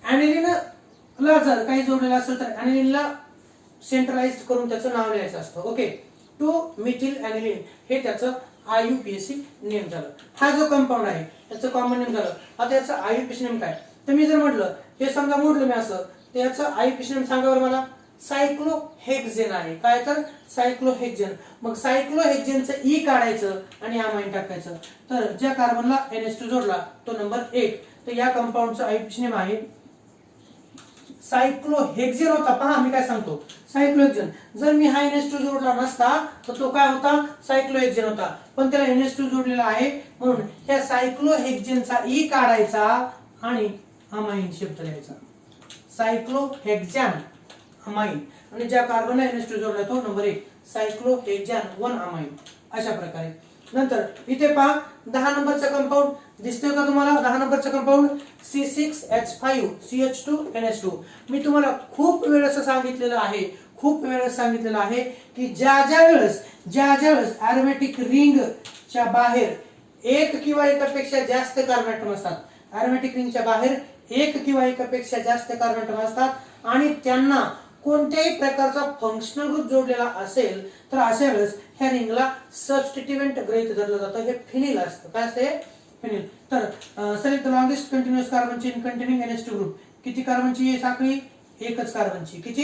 ॲनिलीनला जर काही जोडलेलं असेल तर ॲनिलीनला सेंट्रलाइज करून त्याचं नाव लिहायचं असतं. ओके, 2 मिथिल ॲनिलीन हे त्याचं IUPAC नेम झालं. हा जो कंपाऊंड आहे त्याचं कॉमन नेम झालं. आता याचं IUPAC नेम काय, तर मी जर म्हटलं हे समजा मोडलं मी असं, तर याचं IUPAC नेम सांगा बरं मला. सायक्लोहेक्झेन आहे. काय तर सायक्लोहेक्झेन. मग सायक्लोहेक्झेनचं ई काढायचं आणि अमाइन टाकायचं. तर ज्या कार्बनला NH2 जोडला तो नंबर 1. तर या कंपाऊंडचं IUPAC नेम आहे सायक्लोहेक्झेन होता. पहा मी काय सांगतो, सायक्लोहेक्झेन. जर मी हा NH2 जोडला नसता तर तो काय होता, सायक्लोहेक्झेन होता. पण त्याला NH2 जोडलेला आहे म्हणून ह्या सायक्लोहेक्झेनचा ई काढायचा आणि अमाइन शब्द लिहायचा. सायक्लोहेक्झॅन अमाइन. आणि ज्या कार्बनला NH2 जोडला तो नंबर 1 सायक्लोहेक्झॅन 1 अमाइन. अशा प्रकारे. नंतर इथे पहा 10 नंबरचा कंपाऊंड दिसतोय का तुम्हाला, 10 नंबरचा कंपाऊंड C6H5CH2NH2. मी तुम्हाला खूप वेळेस सांगितलेलं आहे की ज्या वेळेस अरोमॅटिक रिंगच्या बाहेर एक किंवा एकापेक्षा जास्त कार्बन ॲटम असतात, अरोमॅटिक रिंगच्या बाहेर एक किंवा एकापेक्षा जास्त कार्बन ॲटम असतात आणि त्यांना कोणत्याही प्रकारचा फंक्शनल ग्रुप जोडलेला असेल तर अशा वेळेस ह्या रिंगला सबस्टिट्यूएंट गृहीत धरलं जातं. हे फिनिल असतं. काय असते, फिनिल. तर select the longest continuous carbon chain containing NH2 group. किती कार्बनची साखळी, एकच कार्बनची. किती,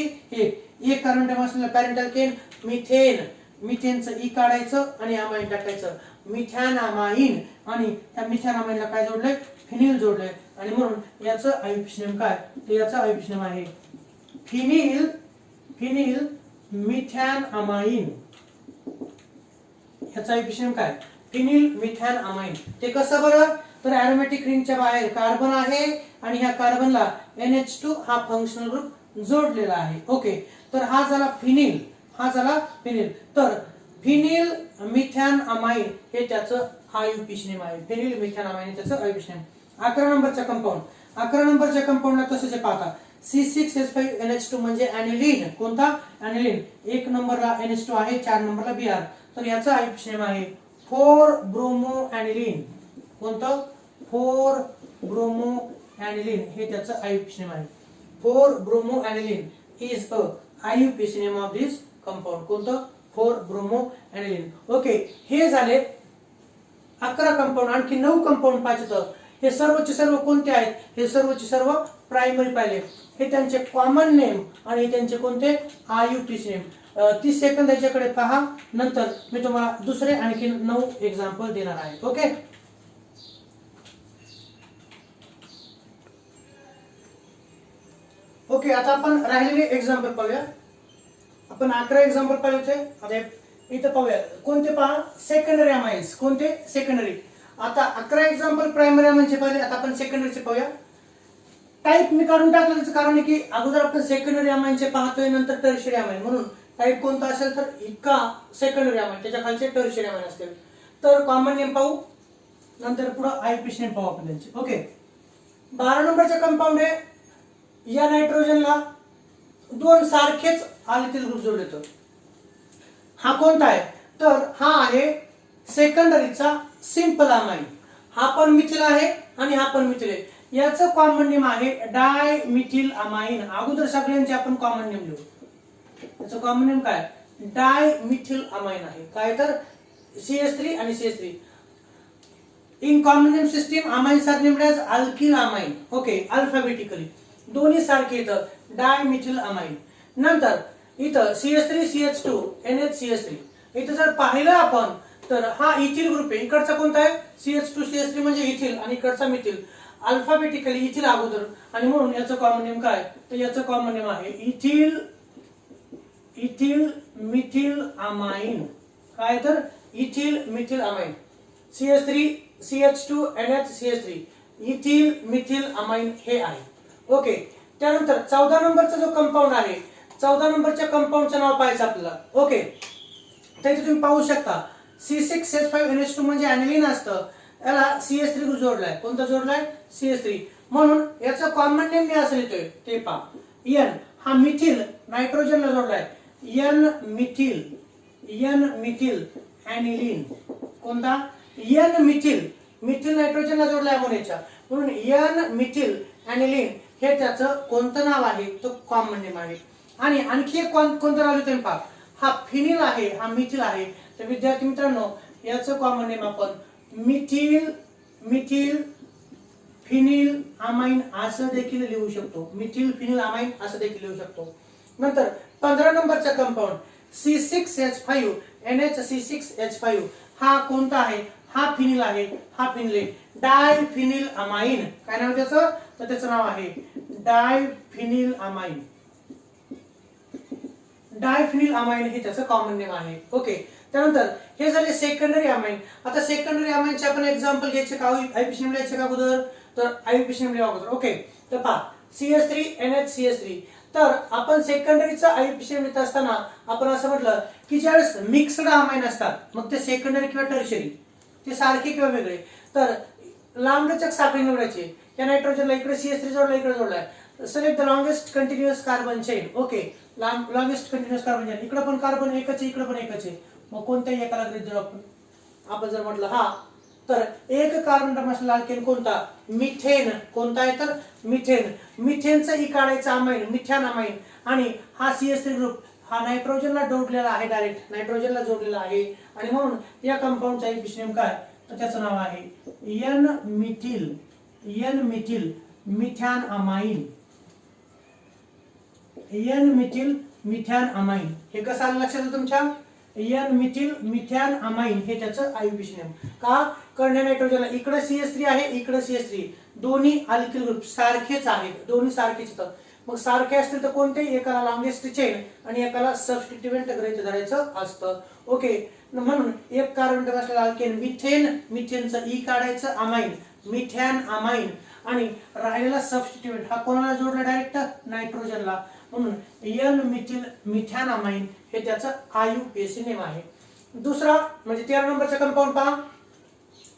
एक कार्बन ॲटम असलेला पॅरेंट अल्केन मिथेन. मिथेनचं ई काढायचं आणि अमाइन टाकायचं, मिथॅन अमाइन. आणि त्या मिथॅन अमाइनला काय जोडलंय, फिनिल जोडलंय. आणि म्हणून याचं IUPAC नेम काय, तर याचं IUPAC नेम आहे फिनिल मिथॅन अमाइन. याचा IUPAC नेम काय, फिनिल मिथॅन अमाइन. ते कसं बरं, तर अरोमॅटिक रिंगच्या बाहेर कार्बन आहे आणि ह्या कार्बनला NH2 हा फंक्शनल ग्रुप जोडलेला आहे. ओके, तर हा झाला फिनिल. तर फिनिल मिथॅन अमाइन हे त्याचं IUPAC नेम आहे. फिनिल मिथॅन अमाइन त्याचं IUPAC नेम. 11 नंबरचा कंपाऊंड. 11 नंबरच्या कंपाऊंडला तसंच पाहता C6H5NH2 म्हणजे ॲनिलीन. कोणता, ॲनिलीन. 1 नंबरला NH2 आहे, 4 नंबरला Br. तर याचं IUPAC नेम आहे 4 ब्रोमो ॲनिलीन. कोणतं, 4 ब्रोमो ॲनिलीन हे त्याचं IUPAC नेम आहे. 4 bromo aniline is a IUPAC name of this compound. कोणतं, 4 ब्रोमो ॲनिलीन. ओके, हे झाले 11 कंपाऊंड. आणखी 9 कंपाऊंड पाहिजे. हे सर्वचे सर्व कोणते आहेत, हे सर्वचे सर्व प्रायमरी पाहिले. हे त्यांचे कॉमन नेम आणि हे त्यांचे कोणते IUPAC नेम. 30 सेकंद याच्याकडे पहा, नंतर मी तुम्हाला दुसरे आणखी 9 एक्झाम्पल देणार आहे. ओके, ओके, आता आपण राहिलेले एक्झाम्पल पाहूया. आपण 11 एक्झाम्पल पाहिले होते. आता इथं पाहूया कोणते पहा, सेकंडरी अमाइन्स. कोणते सेकंडरी. आता 11 एक्झाम्पल प्रायमरी अमाइनचे पाहिले. आता आपण सेकंडरीचे पाहूया. टाईप मी काढून टाकलं, त्याचं कारण आहे की अगोदर आपण सेकंडरी अमाइनचे पाहतोय, नंतर टर्शियरी अमाइन. म्हणून टाईप कोणता असेल तर इतका सेकंडरी अमाइन, त्याच्या खालचे टर्शियरी अमाइन असतील. तर कॉमन नेम पाहू, नंतर पुढे आयपीसी नेम पाहू आपण त्यांचे. ओके, 12 नंबरचे कंपाऊंड आहे. या नायट्रोजनला दोन सारखेच आलेतील ग्रुप जोडले. हा कोणता आहे तर हा आहे सेकंडरीचा सिंपल अमाइन. हा पण मिथिल आहे आणि हा पण मिथिल आहे. याचं कॉमन नेम आहे डाय मिथिल अमाइन. अगोदर सगळ्यांचे आपण कॉमन नेम लिहू. याचं कॉमन नेम काय, डाय मिथिल अमाइन आहे. काय तर CH3 आणि CH3. In common name system amines are named as alkyl amine. Okay, alphabetically दोन्ही सारखे येतं, डाय मिथिल अमाइन. नंतर इथं CH3 CH2 NH CH3. इथं जर पाहिलं आपण तर हा इथिल ग्रुप आहे. इकडचा कोणता आहे CH2 CH3 म्हणजे इथिल आणि इकडचा मिथिल. अल्फाबेटिकली इथिल अगोदर आणि म्हणून याचं कॉमन नेम काय तर याचं कॉमन नेम आहे इथिल मिथिल अमाइन. काय तर ethyl methyl amine. CH3 CH2 NH CH3 ethyl methyl amine हे आहे. ओके, त्यानंतर 14 नंबरचा जो कंपाऊंड आहे, 14 नंबरच्या कंपाऊंडचं नाव पाहायचं आपल्याला. ओके, तर इथे तुम्ही पाहू शकता C6H5NH2 म्हणजे ॲनिलीन असतं. याला CH3 ग्रुप जोडलाय. कोणता जोडलाय CH3. म्हणून याचं कॉमन नेम मी असं लिहितोय ते पहा. N हा मिथिल नायट्रोजनला जोडलाय. N methyl aniline. कोणता N मिथिल नायट्रोजनला जोडलाय अमोनियाच्या. म्हणून N मिथिल ॲनिलीन हे त्याचं कोणतं नाव आहे तो कॉमन नेम आहे. आणि आणखी एक कोणतं नाव लिहितोय पहा. हा फिनिल आहे, हा मिथिल आहे. तर विद्यार्थी मित्रांनो याचं कॉमन नेम आपण मिथिल फिनिल अमाइन असं देखील लिहू शकतो. मिथिल फिनिल अमाइन असं देखील लिहू शकतो. नंतर 15 नंबरचा कंपाऊंड C6H5 NHC6H5 हा कोणता आहे, हा फिनिल आहे. हा फिनिल आहे. डाय फिनिल अमाइन. काय नाव त्याचं तर त्याचं नाव आहे डाय फिनिल अमाइन. डायफिनिल अमाइन हे त्याचं कॉमन नेम आहे. ओके, त्यानंतर हे झाले सेकंडरी अमाइन. आता सेकंडरी अमाइनचे आपण एक्झाम्पल घ्यायचे का, आयपीसी नेम लिहायचे का अगोदर तर आयपीसी नेम लिहा अगोदर. ओके, तर पहा CH3 NH CH3. तर आपण सेकंडरीचा आयपीसी नेम लिहित असताना आपण असं म्हटलं की ज्यावेळेस मिक्स्ड अमाइन असतात मग ते सेकंडरी किंवा टर्शियरी ते सारखे किंवा वेगळे, तर लांबलचक साखळी निवडायची. या नायट्रोजनला इकडे CH3 जोडला, इकडे जोडलाय. Select the longest continuous carbon chain. Okay, longest continuous carbon chain. इकडे पण कार्बन एकच आहे, इकडे पण एकच आहे. मग कोणत्याही एकाला गृहीत धरू आपण जर म्हटलं हा तर एक कार्बन डायऑक्साइड अल्केन कोणता मिथेन. कोणता आहे तर मिथेन. मिथेनचं ई काढायचं अमाइन मिथॅन अमाइन. आणि हा CH3 ग्रुप हा नायट्रोजनला जोडलेला आहे, डायरेक्ट नायट्रोजनला जोडलेला आहे. आणि म्हणून या कंपाऊंडचा आयपीसी नेम काय तर त्याचं नाव आहे N methyl methane amine. N methyl methane amine. हे कसं आलं लक्षात तुमच्या, N मिथिल मिथॅन अमाइन हे त्याचं आयपीसी नेम. का कारण नायट्रोजनला इकडे CH3 आहे, इकडे CH3. दोन्ही अल्किल ग्रुप सारखेच आहेत, दोन्ही सारखेच येतात. मग सारखे असतील तर कोणतेही एकाला लॉंगेस्ट चेन आणि एकाला सबस्टिट्यूएंट गृहीत धरायचं असतं. ओके, म्हणून एक कार्बन डायऑक्साइड अल्केन मिथेनचं ई काढायचं अमाइन मिथॅन अमाइन. आणि राहिलेला सबस्टिट्यूएंट हा कोणाला जोडला डायरेक्ट नायट्रोजनला. म्हणून N मिथिल मिथॅन अमाइन हे त्याचं आयपीसी नेम आहे. दुसरा म्हणजे 13 नंबरचा कंपाऊंड पहा.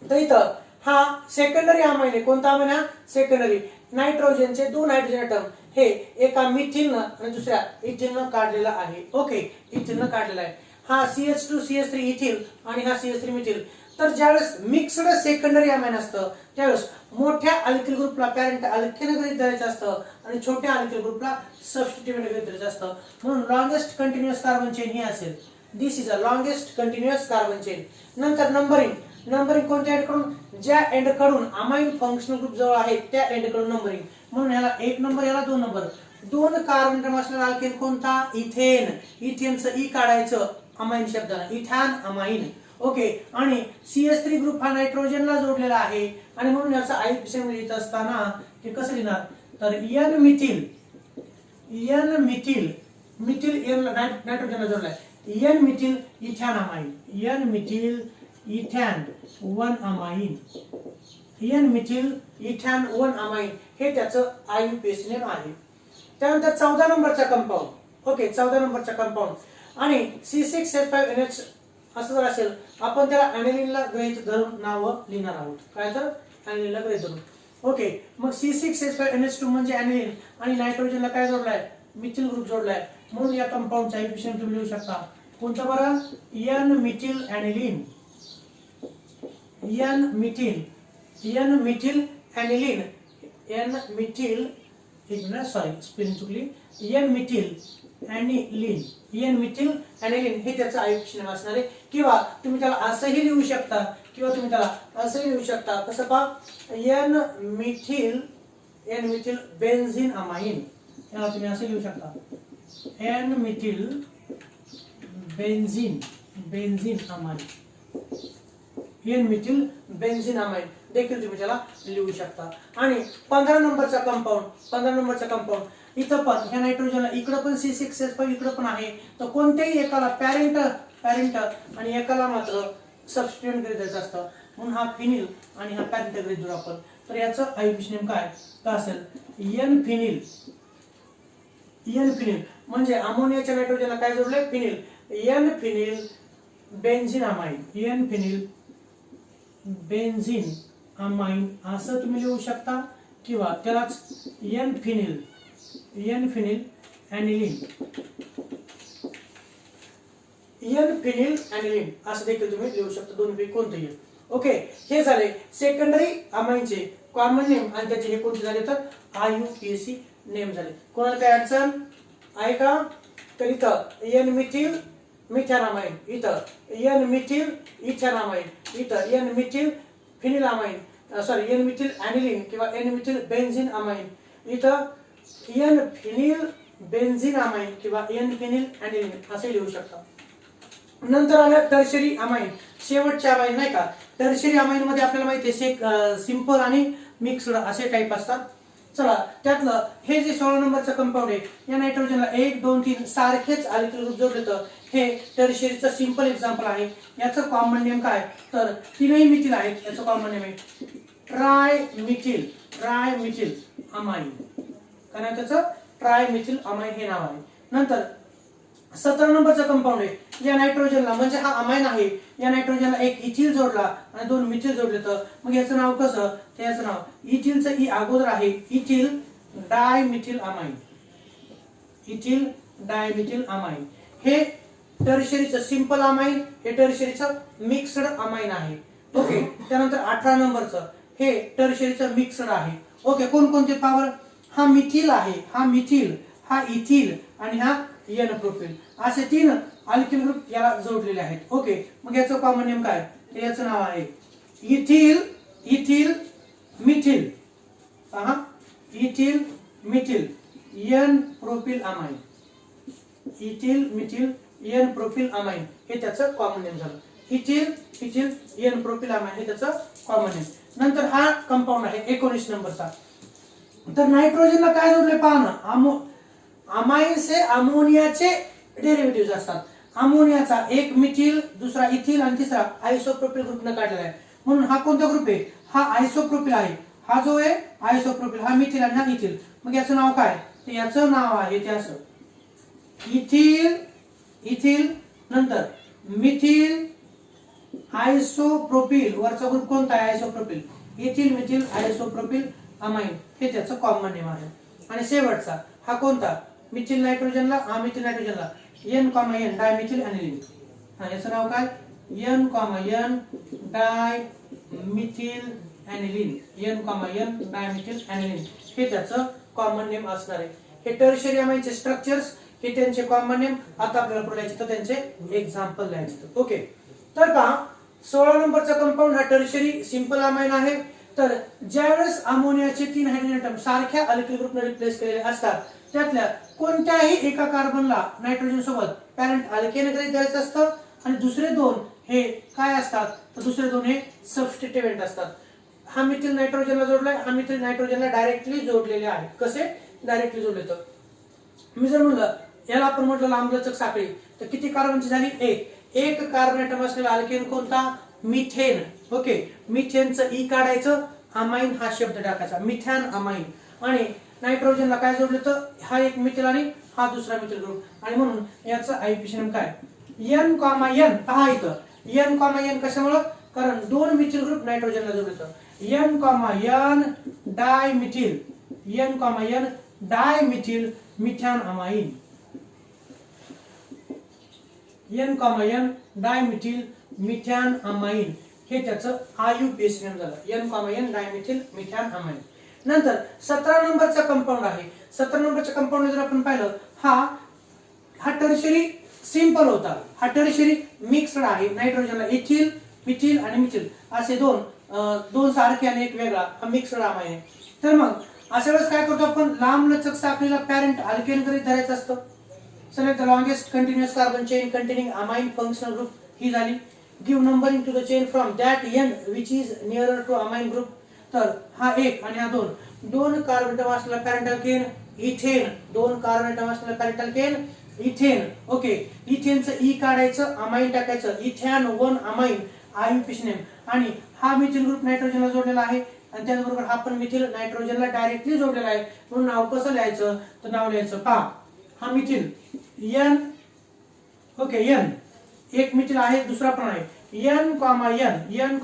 तर इथं हा सेकंडरी अमाइन आहे. कोणता अमाइन हा सेकंडरी. नायट्रोजनचे 2 नायट्रोजन अटम हे एका मिथिलनं आणि दुसऱ्या इथिलनं काढलेला आहे. ओके, इथिलनं काढलेला आहे. हा CH2 CH3 इथिल आणि हा CH3 मिथिल. तर ज्यावेळेस मिक्स्ड सेकंडरी अमाइन असतं त्यावेळेस मोठ्या अल्किल ग्रुपला पॅरेंट अल्केन गृहीत धरायचं असतं आणि छोट्या अल्किल ग्रुपला सबस्टिट्यूएंट गृहीत धरायचं असतं. म्हणून लॉंगेस्ट कंटिन्युअस कार्बन चेन ही असेल. This is a longest continuous carbon chain. नंतर नंबरिंग कोणत्या एंड कडून, ज्या एंड कडून अमाइन फंक्शनल ग्रुप जवळ आहे त्या एंड कडून नंबरिंग. म्हणून याला 1 नंबर, याला 2 नंबर. 2 कार्बन डायऑक्साइड अल्केन कोणता इथेन. इथेनचं ई काढायचं अमाइन शब्दानं इथॅन अमाइन. ओके, आणि CH3 ग्रुप हा नायट्रोजनला जोडलेला आहे आणि म्हणून याचा आयपीसी नेम लिहित असताना हे कसं लिहिणार तर N N methyl, methyl N नायट्रोजनला जोडलाय, N methyl ethane amine, N methyl ethane 1 amine, N methyl ethane 1 amine हे त्याचं IUPAC नेम आहे. त्यानंतर 14 नंबरचा कंपाऊंड, ओके 14 नंबरचा कंपाऊंड आणि C6H5NH असं जर असेल आपण त्याला ॲनिलीनला गृहीत धरून नाव लिहिणार आहोत. काय तर ॲनिलीनला गृहीत धरून. ओके मग C6H5NH2 म्हणजे ॲनिलीन आणि नायट्रोजनला काय जोडलाय, मिथिल ग्रुप जोडलाय, म्हणून या कंपाऊंडचा IUPAC तुम्ही लिहू शकता. कोणतं बरं, N methyl aniline, N methyl, N methyl aniline, N methyl, एक मिनिट सॉरी स्पेलिंग चुकली, N methyl aniline, N methyl aniline हे त्याचं IUPAC नाव असणार आहे. किंवा तुम्ही त्याला असंही लिहू शकता, किंवा तुम्ही त्याला असंही लिहू शकता. कसं पहा, एन मिथिल बेन्झीन अमाइन, याला तुम्ही असं लिहू शकता, N methyl benzene amine, N methyl benzene amine देखील तुम्ही त्याला लिहू शकता. आणि 15 नंबरचा कंपाऊंड इथं पण ह्या नायट्रोजनला इकडं पण C6H5 इकडं पण आहे, तर कोणत्याही एकाला पॅरेंट आणि एकाला मात्र सबस्टिट्यूएंट गृहीत धरायचं असतं, म्हणून हा फिनिल आणि हा पॅरेंट गृहीत धरू आपण. तर याचं IUPAC नेम काय असेल, एन फिनिल म्हणजे अमोनियाच्या नायट्रोजनला काय जोडलंय, phenyl, N phenyl benzene amine, N phenyl benzene amine असं तुम्ही लिहू शकता. किंवा त्यालाच N phenyl aniline, N phenyl aniline असं देखील तुम्ही लिहू शकता, दोन्हीपैकी कोणतंही. ओके हे झाले सेकंडरी अमाइनचे कॉमन नेम आणि त्याचे हे कोणते झाले तर IUPAC नेम झाले. कोणाला काय अडचण आहे का, तर इथं एन मिथिल मिथॅनामाइन, इथं एन मिथिल इथॅनामाइन, इथं N methyl phenylamine, sorry N methyl aniline किंवा एन मिथिल बेन्झीन अमाइन, इथं एन फिनिल बेन्झीन अमाइन किंवा एन फिनिल ॲनिलीन असे लिहू शकता. नंतर आलं टर्शरी अमाइन, शेवटचे अमाइन नाही का. टर्शरी अमाइन मध्ये आपल्याला माहिती आहे सिंपल आणि मिक्स्ड असे टाईप असतात. चला त्यातलं हे जे 16 नंबरचं कंपाऊंड आहे, या नायट्रोजनला 1 2 3 सारखेच अल्किल ग्रुप जोडले तर हे टर्शरीचं सिंपल एक्झाम्पल आहे. याचं कॉमन नेम काय तर तीनही मिथिल आहेत. याचं कॉमन नेम आहे ट्राय मिथिल अमाइन, कारण त्याचं ट्राय मिथिल अमाइन हे नाव आहे. नंतर 17 नंबरचा कंपाऊंड आहे, या नायट्रोजनला म्हणजे हा अमाइन आहे, या नायट्रोजनला एक इथिल जोडला आणि 2 मिथिल जोडले तर मग याचं नाव कसं, तर याचं नाव इथिलचं अगोदर आहे ethyl dimethyl amine, ethyl dimethyl amine. हे टर्शरीचं सिंपल अमाइन, हे टर्शरीचं मिक्स्ड अमाइन आहे. ओके त्यानंतर 18 नंबरचं हे टर्शरीचं मिक्स्ड आहे. ओके कोणकोणते पावर, हा मिथिल आहे, हा मिथिल, हा इथिल आणि हा एन प्रोपिल असे 3 अल्किल ग्रुप याला जोडलेले आहेत. ओके मग याचं कॉमन नेम काय, तर याचं नाव आहे इथिल मिथिल, पहा ethyl methyl N propyl amine, ethyl methyl N propyl amine हे त्याचं कॉमन नेम झालं. इथिल एन प्रोपिल अमाइन हे त्याचं कॉमन नेम. नंतर हा कंपाऊंड आहे 19 नंबरचा. तर नायट्रोजनला काय जोडले पहा ना, अमाइन्स हे अमोनियाचे डेरिव्हेटिव्ह असतात. अमोनियाचा एक मिथिल, दुसरा इथिल आणि तिसरा आयसोप्रोपिल ग्रुपने काढलेला आहे. म्हणून हा कोणता ग्रुप आहे, हा आयसोप्रोपिल आहे. हा जो आहे आयसोप्रोपिल, हा मिथिल आणि हा इथिल. मग याचं नाव काय, तर याचं नाव आहे ते असं इथिल नंतर मिथिल आयसोप्रोपिल, वरचा ग्रुप कोणता आहे isopropyl, ethyl methyl isopropyl amine हे त्याचं कॉमन नेम आहे. आणि शेवटचा हा कोणता, मिथिल नायट्रोजनला, हा मिथिल नायट्रोजनला N comma N dimethyl aniline, हा याचं नाव काय N comma N dimethyl aniline, N comma N dimethyl aniline हे त्याचं कॉमन नेम असणार आहे. हे टर्शरी अमाइनचे स्ट्रक्चर्स, हे त्यांचे कॉमन नेम. आता आपल्याला पुढे लिहायचे तर त्यांचे एक्झाम्पल लिहायचे. ओके तर पहा 16 नंबरचा कंपाऊंड हा टर्शरी सिंपल अमाइन आहे. तर ज्यावेळेस अमोनियाचे 3 हायड्रोजन ॲटम सारख्या अल्किल ग्रुपने रिप्लेस केलेले असतात, त्यातल्या कोणत्याही एका कार्बनला नायट्रोजन सोबत पॅरेंट अल्केन गृहीत धरायचं असतं आणि दुसरे 2 हे काय असतात, तर दुसरे 2 हे सबस्टिट्युएंट असतात. हा मिथिल नायट्रोजनला जोडलाय, हा मिथिल नायट्रोजनला डायरेक्टली जोडलेले आहे. कसे डायरेक्टली जोडले तर मी जर म्हणलं याला आपण म्हटलं लांबलचक साखळी, तर किती कार्बनची झाली? एक कार्बन ऍटम असलेला अल्केन कोणता? मिथेन. ओके, मिथेनचं ई काढायचं, अमाइन हा शब्द टाकायचा, मिथॅन अमाइन. आणि नायट्रोजनला काय जोडलं? तर हा एक मिथिल आणि हा दुसरा मिथिल ग्रुप. आणि म्हणून याचं आययुपीएसी नेम काय? N, N. पहा इथं N, N कशामुळे? कारण दोन मिथिल ग्रुप नायट्रोजनला जोडलं. N, N dimethyl, N, N dimethyl methane amine. N, N dimethyl methane amine हे त्याचं आययुपीएसी नेम झालं. N, N dimethyl methane amine. नंतर 17 नंबरचा कंपाऊंड आहे. 17 नंबरच्या कंपाऊंड जर आपण पाहिलं, हा टर्शरी सिंपल होता, हा टर्शरी मिक्स्ड आहे. नायट्रोजनला इथिल, मिथिल आणि मिथिल असे दोन सारखे आणि एक वेगळा, हा मिक्स्ड अमाइन आहे. तर मग अशा वेळेस काय करतो आपण? लांबलचक साखळीला पॅरेंट अल्केन गृहीत धरायचं असतं. Select the longest continuous carbon chain containing amine functional group. ही झाली. Give numbering to the chain from that end which is nearer to amine group. तर हा एक आणि हा दोन कार्बन ऍटम असलेला पॅरेंट अल्केन इथेन, दोन कार्बन ऍटम असलेला पॅरेंट अल्केन इथेन. ओके, इथेनचं ई काढायचं, अमाइन टाकायचं, इथॅन 1 अमाइन आययुपीएसी नेम. आणि हा मिथिल ग्रुप नायट्रोजनला जोडलेला आहे आणि त्याचबरोबर हा पण मिथिल नायट्रोजनला डायरेक्टली जोडलेला आहे. म्हणून नाव कसं लिहायचं? तर नाव लिहायचं पहा, हा मिथिल N. ओके, N एक मिथिल आहे, दुसरा पण आहे. N, N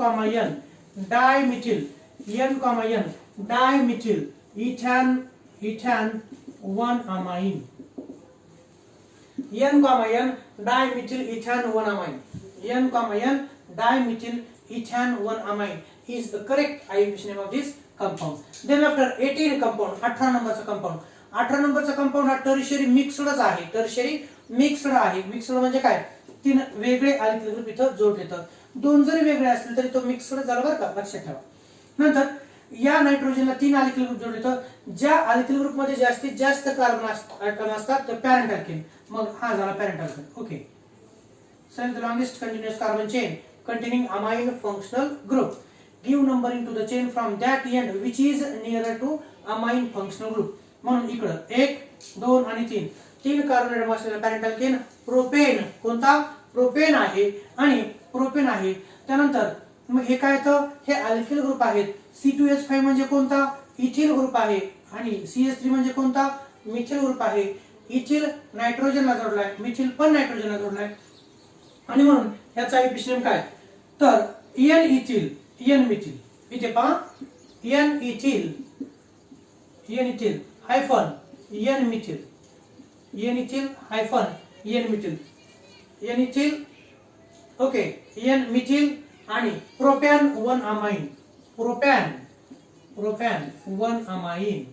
dimethyl, N, N dimethyl ethane 1 amine. N, N dimethyl ethane 1 amine. N, N dimethyl ethane 1 amine is the correct IUPAC name of this compound. Then after 18 compound, 18 नंबरचा compound. 18 नंबरचा compound हा tertiary मिक्स्डच आहे. Tertiary mixed आहे. Mixed म्हणजे काय? तीन वेगळे alkyl group इथं जोडले. तर दोन जरी वेगळे असले तरी तो मिक्स्ड झाला बरं का, लक्षात ठेवा. नंतर या नायट्रोजनला तीन अल्किल ग्रुप जोडले. तर ज्या अल्किल ग्रुप मध्ये जास्तीत जास्त कार्बन ऍटम असतात तर पॅरेंट अल्केन. मग हा झाला parent alkane. Okay, select the longest continuous carbon chain containing amine functional group. Give numbering to the chain from that end which is nearer to amine functional group. म्हणून इकडं 1, 2 आणि 3 तीन carbon atom असलेला parent alkane propane. कोणता? Propane आहे आणि propane आहे. त्यानंतर मग हे काय येतं? हे अल्किल ग्रुप आहेत. C2H5 म्हणजे कोणता? इथिल ग्रुप आहे. आणि CH3 म्हणजे कोणता? मिथिल ग्रुप आहे. इथिल नायट्रोजनला जोडलाय, मिथिल पण नायट्रोजनला जोडलाय. आणि म्हणून ह्याचा आययुपीएसी नेम काय? तर N इथिल, N मिथिल. इथे पहा N ethyl hyphen N methyl, N ethyl hyphen N methyl, N ethyl. Okay, N methyl आणि प्रोपॅन 1 अमाइन. प्रोपॅन 1 अमाइन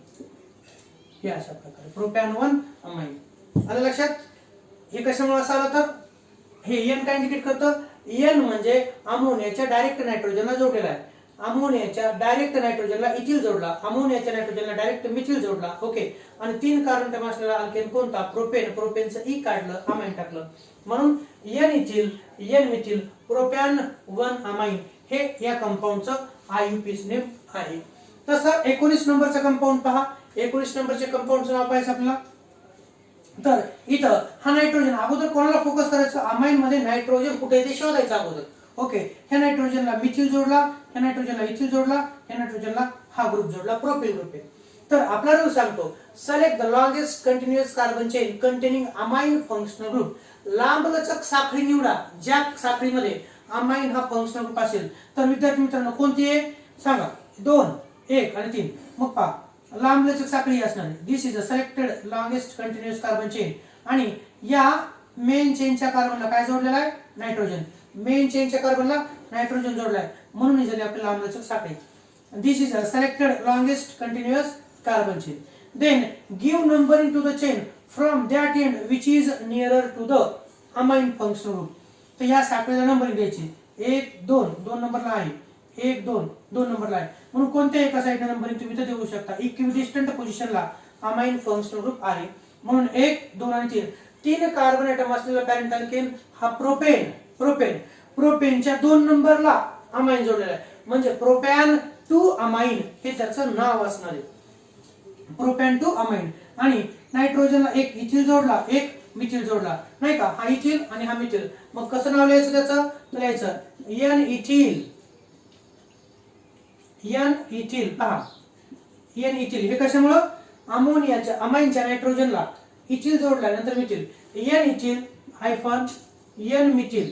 हे अशा प्रकारे प्रोपॅन 1 अमाइन. आलं लक्षात? हे कशामुळे असं आलं? तर हे N काय इंडिकेट करतं? N म्हणजे अमोनियाच्या डायरेक्ट नायट्रोजनला जोडलेला आहे. अमोनियाच्या डायरेक्ट नायट्रोजनला इथिल जोडला, अमोनियाच्या नायट्रोजनला डायरेक्ट मिथिल जोडला. ओके, आणि तीन कार्बन ऍटम असलेला अल्केन कोणता? प्रोपेन. प्रोपेनचं ई काढलं, अमाइन टाकलं. म्हणून N ethyl, N methyl, propane 1 amine हे या कंपाऊंडचं आययुपीएसी नेम आहे. तसं 19 नंबरचा कंपाऊंड पहा. 19 नंबरच्या कंपाऊंडचं नाव पाहायचं आपल्याला. तर इथं हा नायट्रोजन अगोदर कोणाला फोकस करायचं? अमाइन मध्ये नायट्रोजन कुठे आहे ते शोधायचं अगोदर. ओके, ह्या नायट्रोजनला मिथिल जोडला, ह्या नायट्रोजनला इथिल जोडला, ह्या नायट्रोजनला हा ग्रुप जोडला, प्रोपिल ग्रुप आहे. तर आपला रूल सांगतो, select the longest continuous carbon chain containing amine functional group. लांबलचक साखळी निवडा ज्या साखळीमध्ये अमाइन हा फंक्शनल ग्रुप असेल. तर विद्यार्थी मित्रांनो कोणती आहे सांगा? 2, 1 आणि 3. मग पहा लांबलचक साखळी असणार. This is a selected longest continuous carbon chain. आणि या मेन चेनच्या कार्बनला काय जोडलेला आहे? नायट्रोजन. मेन चेनच्या कार्बनला नायट्रोजन जोडलाय, म्हणून ही झाली आपली लांबलचक साखळी. This is a selected longest continuous carbon chain. Then give numbering to the chain from that end which is nearer to the amine functional group. तर या साखळीला नंबरिंग द्यायची. 1, 2, 2 नंबरला आहे. 1, 2, 2 नंबरला आहे. म्हणून कोणत्या एका साईडला नंबरिंग तुम्ही इथे देऊ शकता. इक्विडिस्टंट पोझिशनला अमाइन फंक्शनल ग्रुप आहे. म्हणून 1, 2 आणि 3 तीन कार्बन ऍटम असलेला पॅरेंट अल्केन हा प्रोपेन. प्रोपेनच्या 2 नंबरला अमाइन जोडलेला आहे, म्हणजे प्रोपॅन 2 अमाइन हे त्याचं नाव असणार आहे. Propane 2 amine. आणि नायट्रोजनला एक इथिल जोडला, एक मिथिल जोडला, नाही का, हा इथिल आणि हा मिथिल, मग कसं नाव लिहायचं त्याचं, तर लिहायचं एन इथिल, एन इथिल. पहा एन इथिल हे कशामुळं, अमोनियाच्या अमाईनच्या नायट्रोजनला इथिल जोडला नंतर methyl, N ethyl hyphen N methyl,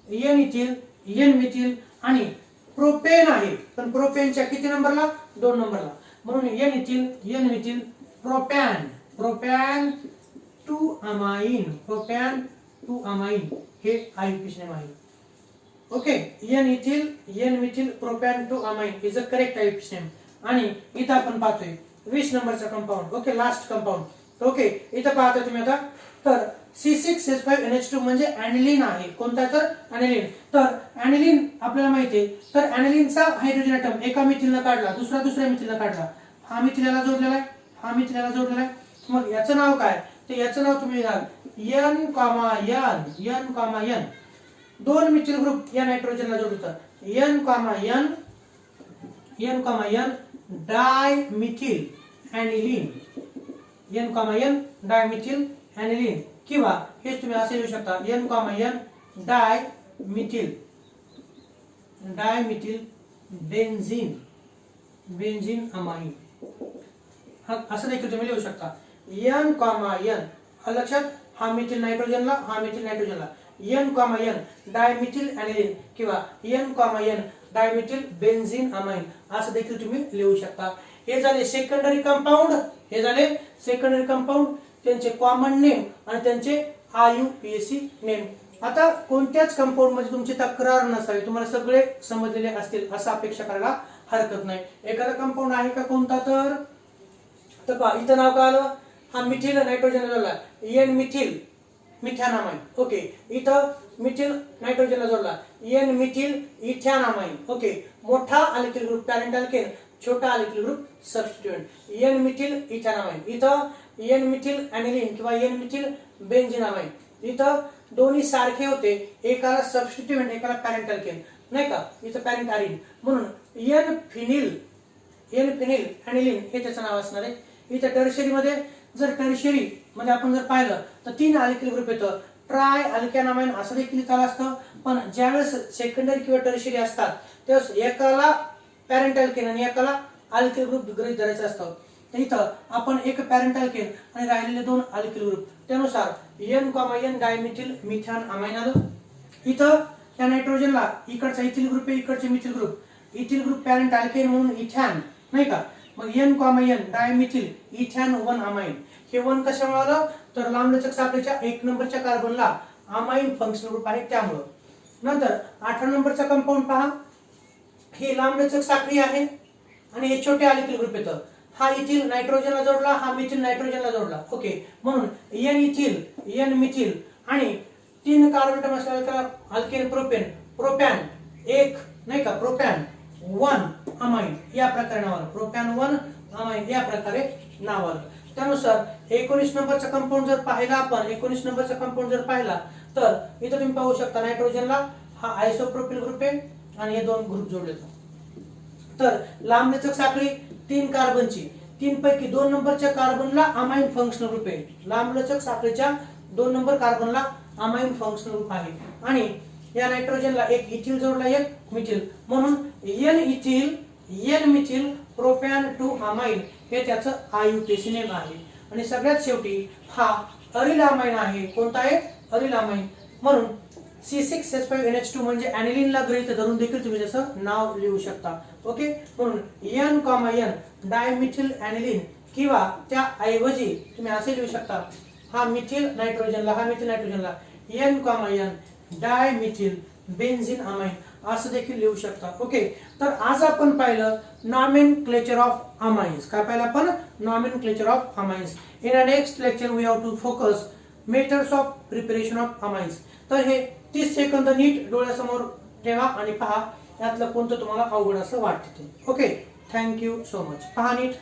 N ethyl N methyl, आणि प्रोपेन आहे पण प्रोपेनच्या किती नंबरला, 2 नंबरला, म्हणून N ethyl N methyl propane, propane two amine, propane two amine हे आयुपीच नेम आहे. Okay, N ethyl N methyl propane two amine is a correct IUPAC name. आणि इथं आपण पाहतोय 20 नंबरचा compound. Okay, last compound. Okay, इथं पाहता तुम्ही आता, तर C6H5NH2 म्हणजे ऍनिलीन आहे. कोणता, तर ऍनिलीन. तर ऍनिलीन आपल्याला माहिती आहे, तर ऍनिलीनचा हायड्रोजन ऍटम एका मिथिलनं काढला, दुसऱ्या मिथिलनं काढला, हा मिथिलला जोडलेला आहे, हा मिथिलला जोडलेला आहे. मग याचं नाव काय, तर याचं नाव तुम्ही लिहाल N, N, N. 2 methyl group या नायट्रोजनला जोडतात, N, N dimethyl aniline, N, N dimethyl aniline, किंवा हेच तुम्ही असे लिहू शकता N, N dimethyl benzene, benzene amine, असं देखील तुम्ही लिहू शकता. N, N लक्षात, हा मिथिल नायट्रोजनला, हा मिथिल नायट्रोजनला, N, N डायमिथिल ऍनिलीन किंवा N, N dimethyl benzene amine असं देखील तुम्ही लिहू शकता. हे झाले सेकंडरी कंपाऊंड, हे झाले सेकंडरी कंपाऊंड, त्यांचे कॉमन नेम आणि त्यांचे आयुपीएसी नेम. आता कोणत्याच कंपाऊंड मध्ये तुमची तक्रार नसावी, तुम्हाला सगळे समजलेले असतील असं अपेक्षा करायला हरकत नाही. एखादा कंपाऊंड आहे का कोणता, तर पहा इथं नाव काय आलं, हा मिथिल नायट्रोजन जोडला एन मिथिल मिथॅनामाइन. ओके, इथं मिथिल नायट्रोजनला जोडला एन मिथिल इथॅनामाइन. ओके, मोठा अल्किल ग्रुप पॅरेंट अल्केन, छोटा alkyl group सबस्टिट्यूएंट N methyl ethanamine. इथं एन मिथिल ऍनिलीन किंवा एन मिथिल बेन्झीनामाइन. इथं दोन्ही सारखे होते, एकाला सबस्टिट्यूएंट एकाला पॅरेंट अल्केन, नाही का, इथं पॅरेंट अरिन, म्हणून एन फिनिल ऍनिलीन हे त्याचं नाव असणार आहे. इथं टर्शरी मध्ये, जर टर्शरी मध्ये आपण जर पाहिलं तर 3 अल्किल ग्रुप येतं, ट्राय अल्कॅनामाइन असं देखील लिहिता असतं. पण ज्यावेळेस सेकंडरी किंवा टर्शरी असतात त्यावेळेस एकाला पॅरेंट अल्केन आणि एकाला अल्किल ग्रुप गृहीत धरायचं असतं. इथं आपण एक पॅरेंट अल्केन आणि राहिलेले 2 अल्किल ग्रुप, त्यानुसार N, N dimethyl methane amine आलं. इथं त्या नायट्रोजनला इकडचा इथिल ग्रुप आहे, इकडचे methyl group, ethyl group parent alkane म्हणून इथॅन, नाही का, मग N, N dimethyl ethane 1 amine. हे 1 कशामुळे आलं, तर लांबलचक साखळीच्या 1 नंबरच्या कार्बनला अमाइन फंक्शनल ग्रुप आहे त्यामुळं. नंतर 18 नंबरचा कंपाऊंड पहा, ही लांबलचक साखळी आहे आणि हे छोटे अल्किल ग्रुप येतं, हा इथिल नायट्रोजनला जोडला, हा मिथिल नायट्रोजनला जोडला. ओके, म्हणून N इथिल N मिथिल आणि 3 कार्बन ऍटम असलेला अल्केन प्रोपेन, प्रोपॅन 1, नाही का, प्रोपॅन 1 अमाइन या प्रकारे नाव आलं, प्रोपॅन 1 अमाइन या प्रकारे नाव आलं. त्यानुसार 19 नंबरचा कंपाऊंड जर पाहिला आपण, 19 नंबरचा कंपाऊंड जर पाहिला तर इथं तुम्ही पाहू शकता नायट्रोजनला हा आयसोप्रोपिल ग्रुप आहे आणि हे 2 ग्रुप जोडले. तर लांबलचक साखळी 3 कार्बनची, 3 पैकी 2 नंबरच्या कार्बनला अमाइन फंक्शनल ग्रुप आहे, लांबलचक साखळीच्या 2 नंबर कार्बनला अमाइन फंक्शनल ग्रुप आहे. आणि या नायट्रोजनला एक इथिल जोडला, एक मिथिल, म्हणून N ethyl N methyl propane two amine हे त्याचं आयुपीएसी नेम आहे. आणि सगळ्यात शेवटी हा अरिल अमाइन आहे. कोणता आहे, अरिल अमाइन. म्हणून C6H5NH2 म्हणजे ऍनिलीनला गृहीत धरून देखील तुम्ही त्याचं नाव लिहू शकता. ओके, म्हणून N, N डायमिथिल ऍनिलीन किंवा त्या ऐवजी तुम्ही असे लिहू शकता, हा मिथिल नायट्रोजनला, हा मिथिल नायट्रोजनला N, N dimethyl benzene amine असं देखील लिहू शकता. ओके, तर आज आपण पाहिलं नॉमेनक्लेचर ऑफ अमाइन्स. काय पाहिलं आपण, nomenclature of amines. In a next lecture we have to focus methods of preparation of amines. तर हे 30 सेकंद नीट डोळ्यासमोर ठेवा आणि पहा यातलं कोणतं तुम्हाला अवघड असं वाटते. Okay, thank you so much. पहा नीट.